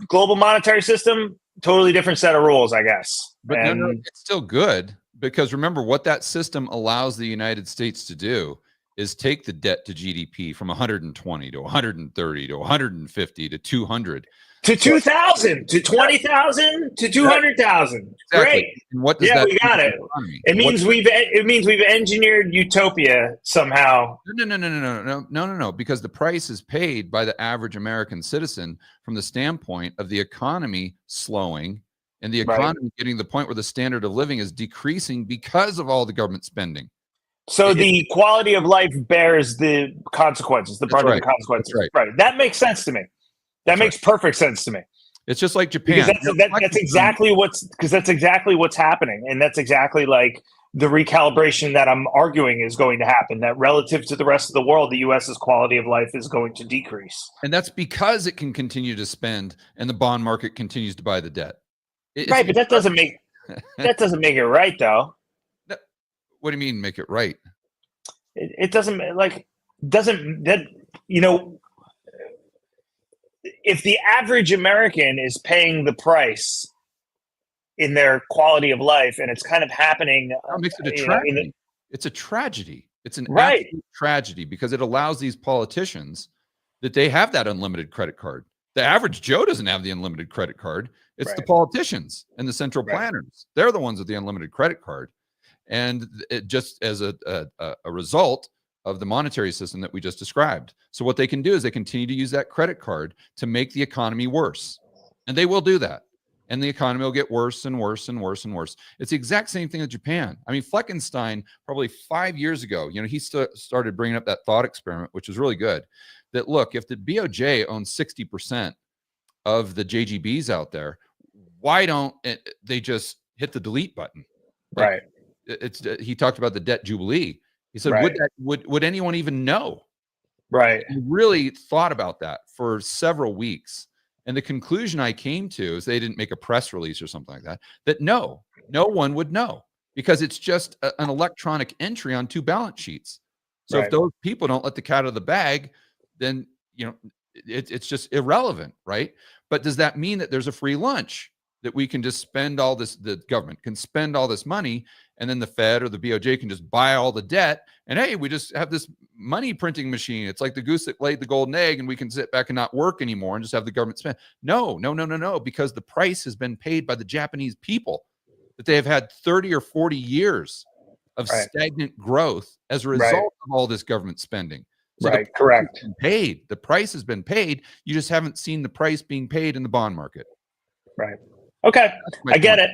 Global monetary system, totally different set of rules, I guess. But no, it's still good, because remember what that system allows the United States to do is take the debt to GDP from 120 to 130 to 150 to 200 to 2,000 to 20,000 to 200,000. Great. Exactly. And what does that we got it. It means we've engineered utopia somehow. No. Because the price is paid by the average American citizen from the standpoint of the economy slowing and the economy getting to the point where the standard of living is decreasing because of all the government spending. So the quality of life bears the consequences, the brunt of the consequences. Right. That makes sense to me. That makes perfect sense to me. It's just like Japan. Because that's exactly what's happening. And that's exactly like the recalibration that I'm arguing is going to happen, that relative to the rest of the world, the U.S.'s quality of life is going to decrease. And that's because it can continue to spend and the bond market continues to buy the debt. But that doesn't make it right, though. What do you mean make it right? It doesn't if the average American is paying the price in their quality of life, and it's kind of happening. That makes it a tragedy. It's a tragedy. It's an absolute tragedy because it allows these politicians that they have that unlimited credit card. The average Joe doesn't have the unlimited credit card. It's the politicians and the central planners. They're the ones with the unlimited credit card. And it just as a result of the monetary system that we just described. So what they can do is they continue to use that credit card to make the economy worse. And they will do that. And the economy will get worse and worse and worse and worse. It's the exact same thing with Japan. I mean, Fleckenstein, probably 5 years ago, he started bringing up that thought experiment, which was really good. That look, if the BOJ owns 60% of the JGBs out there, why don't they just hit the delete button? Right. He talked about the debt jubilee. He said, would anyone even know? Right. He really thought about that for several weeks. And the conclusion I came to is they didn't make a press release or something like that, that no one would know because it's just an electronic entry on 2 balance sheets. So if those people don't let the cat out of the bag, then, it's just irrelevant, right? But does that mean that there's a free lunch? That we can just spend all this, the government can spend all this money, and then the Fed or the BOJ can just buy all the debt, and hey, we just have this money printing machine. It's like the goose that laid the golden egg, and we can sit back and not work anymore and just have the government spend. No, because the price has been paid by the Japanese people, that they have had 30 or 40 years of stagnant growth as a result of all this government spending. So correct. Paid. The price has been paid. You just haven't seen the price being paid in the bond market. Right. Okay, I get it.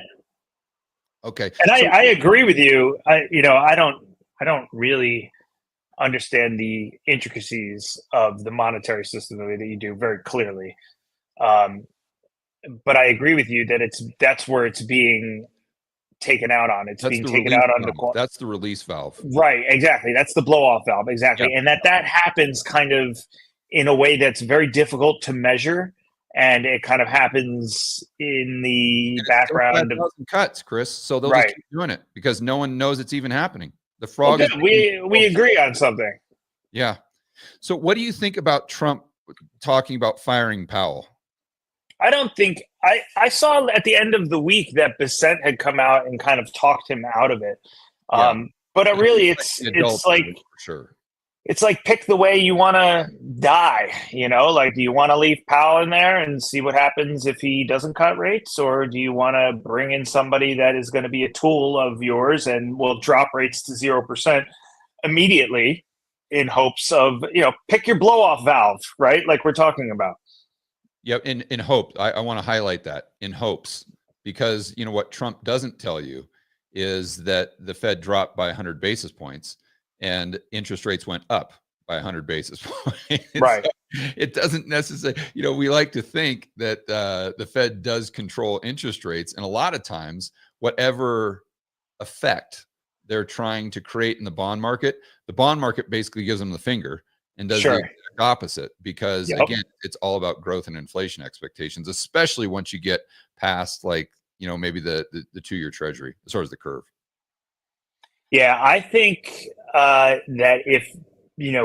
Okay, and I agree with you. I don't really understand the intricacies of the monetary system the way that you do very clearly, but I agree with you that that's where it's being taken out on. It's being taken out on the. That's the release valve. Right. Exactly. That's the blow off valve. Exactly, and that happens kind of in a way that's very difficult to measure. And it kind of happens in the background of cuts, Chris. So they'll just keep doing it because no one knows it's even happening. The frog. Okay, we agree on something. Yeah. So what do you think about Trump talking about firing Powell? I don't think I saw at the end of the week that Bissett had come out and kind of talked him out of it. But really, it's like for sure. It's like pick the way you want to die, like, do you want to leave Powell in there and see what happens if he doesn't cut rates? Or do you want to bring in somebody that is going to be a tool of yours and will drop rates to 0% immediately in hopes of, pick your blow off valve, right? Like we're talking about. Yeah. In hope, I want to highlight that in hopes, because what Trump doesn't tell you is that the Fed dropped by 100 basis points. And interest rates went up by 100 basis points. Right. So it doesn't necessarily, we like to think that the Fed does control interest rates. And a lot of times, whatever effect they're trying to create in the bond market basically gives them the finger and does the exact opposite. Because again, it's all about growth and inflation expectations, especially once you get past maybe the 2-year treasury as far as the curve. Yeah, I think that if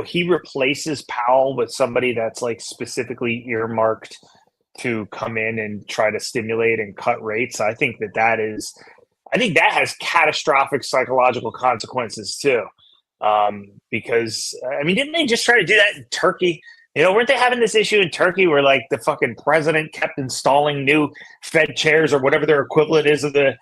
he replaces Powell with somebody that's like specifically earmarked to come in and try to stimulate and cut rates, I think that has catastrophic psychological consequences too. Because didn't they just try to do that in Turkey? Weren't they having this issue in Turkey where like the fucking president kept installing new Fed chairs or whatever their equivalent is of the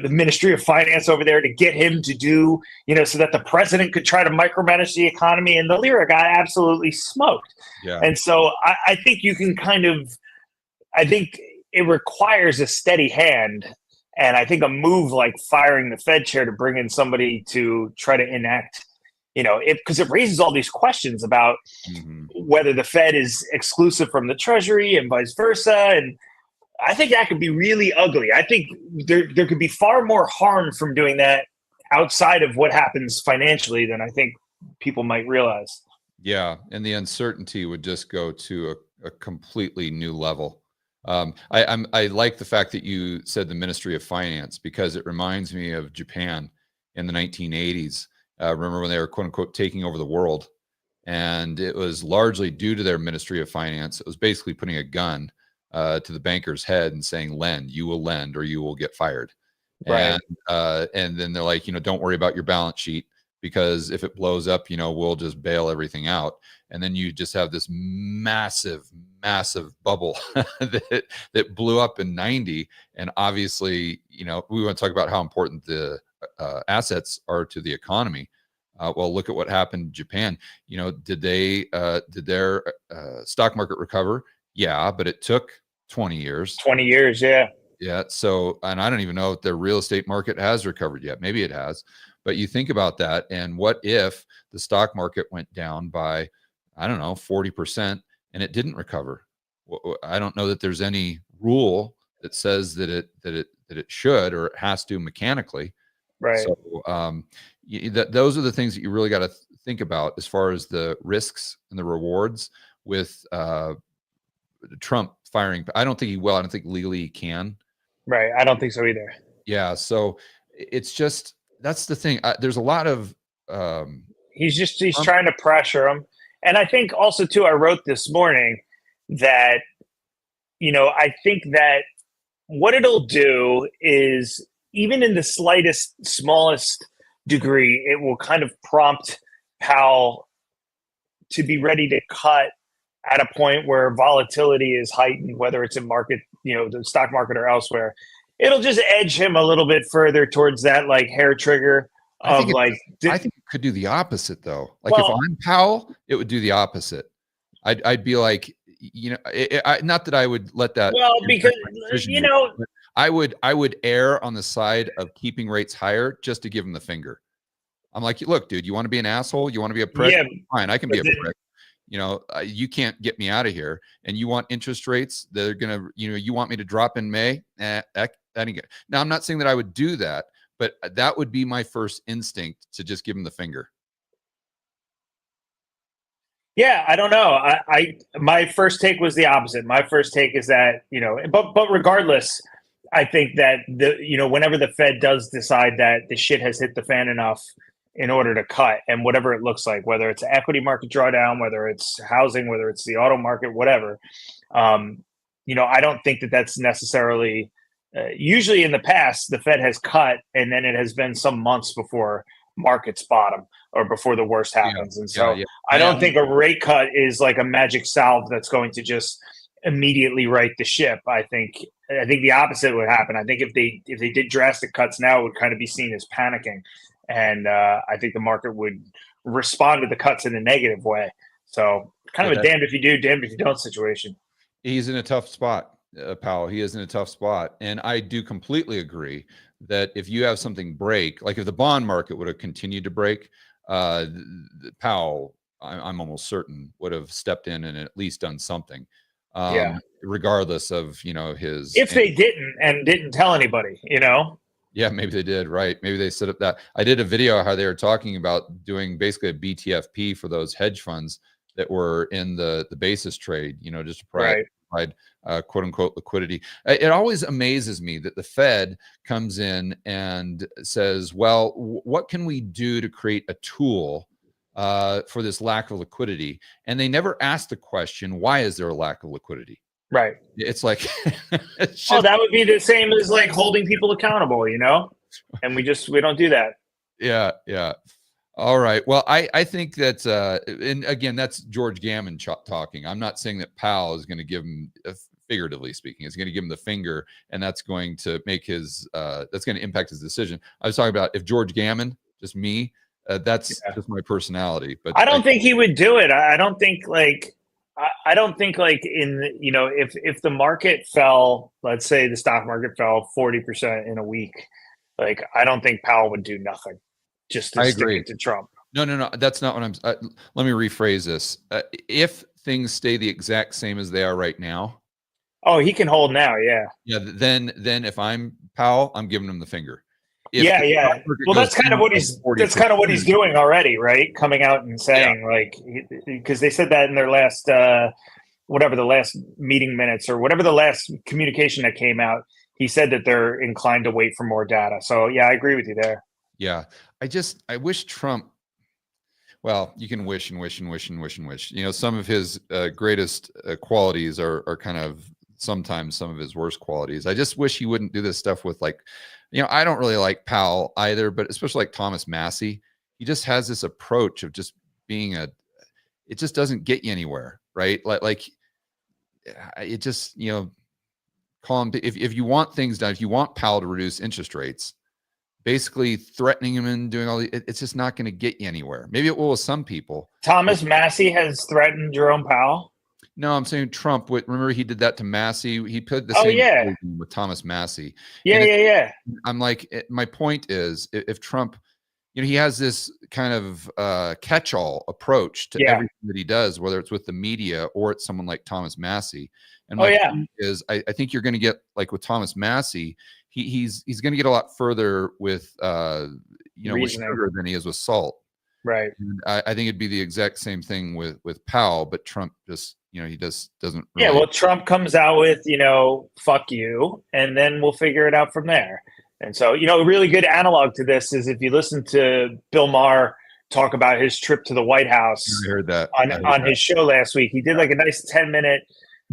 Ministry of Finance over there to get him to do, so that the president could try to micromanage the economy, and the lira got absolutely smoked. Yeah. And so I think you can I think it requires a steady hand. And I think a move like firing the Fed chair to bring in somebody to try to enact, because it raises all these questions about whether the Fed is exclusive from the Treasury and vice versa. And I think that could be really ugly. I think there could be far more harm from doing that outside of what happens financially than I think people might realize. Yeah, and the uncertainty would just go to a completely new level. I like the fact that you said the Ministry of Finance, because it reminds me of Japan in the 1980s. Remember when they were, quote unquote, taking over the world? And it was largely due to their Ministry of Finance. It was basically putting a gun to the banker's head and saying, you will lend or you will get fired. Right. And then they're like, don't worry about your balance sheet. because if it blows up, we'll just bail everything out. And then you just have this massive bubble that blew up in 90. And obviously, we want to talk about how important the assets are to the economy. Well, look at what happened in Japan. Did their stock market recover? Yeah, but it took 20 years. 20 years, yeah. Yeah. So, and I don't even know if their real estate market has recovered yet. Maybe it has. But you think about that, and what if the stock market went down by, I don't know, 40% and it didn't recover? I don't know that there's any rule that says that it should or it has to mechanically. Right. So those are the things that you really got to think about as far as the risks and the rewards with Trump firing. I don't think he will. I don't think legally he can. Right. I don't think so either. Yeah. So it's just, that's the thing. There's a lot of he's trying to pressure him. And I think also too, I wrote this morning that, I think that what it'll do is, even in the smallest degree, it will kind of prompt Powell to be ready to cut at a point where volatility is heightened, whether it's in market, the stock market or elsewhere. It'll just edge him a little bit further towards that like hair trigger of I think it could do the opposite though. Like, if I'm Powell, it would do the opposite. I'd be like, not that I would let that. Well, because I would err on the side of keeping rates higher just to give him the finger. I'm like, look, dude, you want to be an asshole? You want to be a prick? Yeah, fine, I can be a prick. You can't get me out of here. And you want interest rates that are gonna, you want me to drop in May? That ain't good. Now, I'm not saying that I would do that, but that would be my first instinct, to just give him the finger. Yeah, I don't know. My first take was the opposite. My first take is that, but regardless, I think that whenever the Fed does decide that the shit has hit the fan enough in order to cut, and whatever it looks like, whether it's an equity market drawdown, whether it's housing, whether it's the auto market, whatever, I don't think that that's necessarily, usually in the past, the Fed has cut and then it has been some months before markets bottom or before the worst happens. And so I don't think a rate cut is like a magic salve that's going to just immediately right the ship. I think the opposite would happen. I think if they did drastic cuts now, it would kind of be seen as panicking. And I think the market would respond to the cuts in a negative way. So kind of a damned if you do, damned if you don't situation. He's in a tough spot, Powell. He is in a tough spot. And I do completely agree that if you have something break, like if the bond market would have continued to break, Powell, I'm almost certain, would have stepped in and at least done something. Regardless of, his. If they didn't tell anybody, Yeah, maybe they did. Right. Maybe they set up that. I did a video how they were talking about doing basically a BTFP for those hedge funds that were in the basis trade, just to provide quote unquote liquidity. It always amazes me that the Fed comes in and says, well, what can we do to create a tool for this lack of liquidity? And they never ask the question, why is there a lack of liquidity? Right. It's like, that would be the same as like holding people accountable, and we don't do that. Yeah. Yeah. All right. Well, I think that, and again, that's George Gammon talking. I'm not saying that Powell is going to give him, figuratively speaking, is going to give him the finger, and that's going to make that's going to impact his decision. I was talking about if George Gammon, just me, that's just my personality. But I don't think he would do it. I don't think like if the market fell, let's say the stock market fell 40% in a week, like I don't think Powell would do nothing just to stick it to Trump. No. That's not what I'm. Let me rephrase this. If things stay the exact same as they are right now. Oh, he can hold now. Yeah. Yeah. Then if I'm Powell, I'm giving him the finger. Well, that's kind of what he's doing already, right? Coming out and saying because they said that in their last the last meeting minutes or whatever the last communication that came out, he said that they're inclined to wait for more data. So yeah, I agree with you there. Yeah, I wish Trump. Well, you can wish and wish and wish and wish and wish. Some of his greatest qualities are kind of sometimes some of his worst qualities. I just wish he wouldn't do this stuff with I don't really like Powell either, but especially like Thomas Massey. he just has this approach of just being it just doesn't get you anywhere, right? Like it just, you know, call him, if you want things done, if you want Powell to reduce interest rates, basically threatening him and doing all it's just not going to get you anywhere. Maybe it will with some people. Thomas Massey has threatened Jerome Powell. No, I'm saying Trump. Remember, he did that to Massey. He put the same thing with Thomas Massey. Yeah. I'm like, my point is, if Trump, you know, he has this kind of catch-all approach to everything that he does, whether it's with the media or it's someone like Thomas Massey. And my point is, I think you're going to get, like with Thomas Massey, he's going to get a lot further with you know, with sugar than he is with salt. Right. And I think it'd be the exact same thing with Powell, but Trump just, you know, he just doesn't really... Yeah, well, Trump comes out with, you know, fuck you, and then we'll figure it out from there. And so, you know, a really good analog to this is if you listen to Bill Maher talk about his trip to the White House. I heard that on his show last week. He did like a nice 10-minute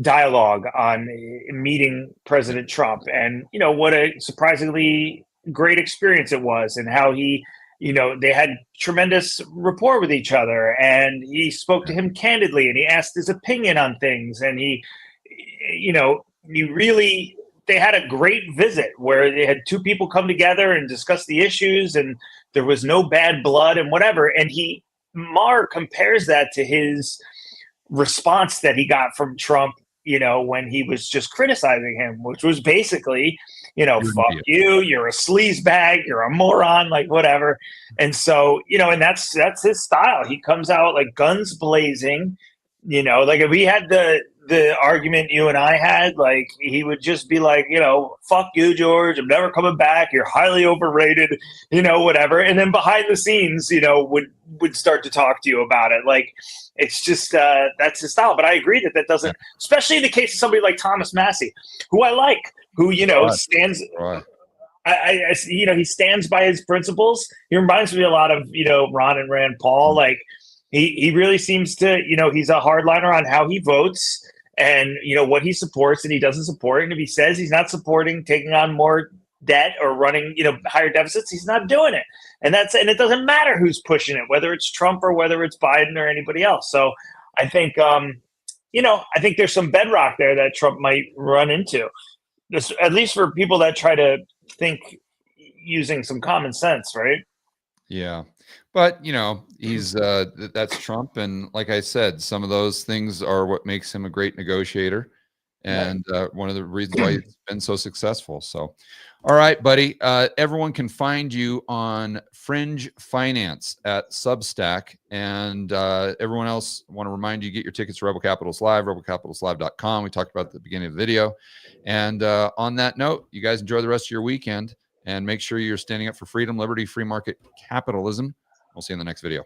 dialogue on meeting President Trump, and, you know, what a surprisingly great experience it was, and how he, you know, they had tremendous rapport with each other, and he spoke to him candidly, and he asked his opinion on things, and he, you know, they had a great visit where they had two people come together and discuss the issues, and there was no bad blood and whatever. And Maher compares that to his response that he got from Trump, you know, when he was just criticizing him, which was basically, you know, fuck you, you're a sleazebag, you're a moron, like whatever. And so, you know, and that's his style. He comes out like guns blazing, you know, like if we had the argument you and I had, like he would just be like, you know, fuck you, George, I'm never coming back, you're highly overrated, you know, whatever. And then behind the scenes, you know, would start to talk to you about it. Like, it's just that's his style. But I agree that doesn't, especially in the case of somebody like Thomas Massey, who I like, who, you know, stands. I you know, he stands by his principles. He reminds me a lot of, you know, Ron and Rand Paul. Like he really seems to, you know, he's a hardliner on how he votes and, you know, what he supports and he doesn't support. And if he says he's not supporting taking on more debt or running, you know, higher deficits, he's not doing it. And it doesn't matter who's pushing it, whether it's Trump or whether it's Biden or anybody else. So I think, you know, I think there's some bedrock there that Trump might run into, at least for people that try to think using some common sense, right? Yeah. But, you know, he's that's Trump. And like I said, some of those things are what makes him a great negotiator. And one of the reasons why he's been so successful. So, all right, buddy. Everyone can find you on Fringe Finance at Substack. And everyone else, I want to remind you, get your tickets to Rebel Capitals Live, rebelcapitalslive.com. We talked about at the beginning of the video. And on that note, you guys enjoy the rest of your weekend. And make sure you're standing up for freedom, liberty, free market capitalism. We'll see you in the next video.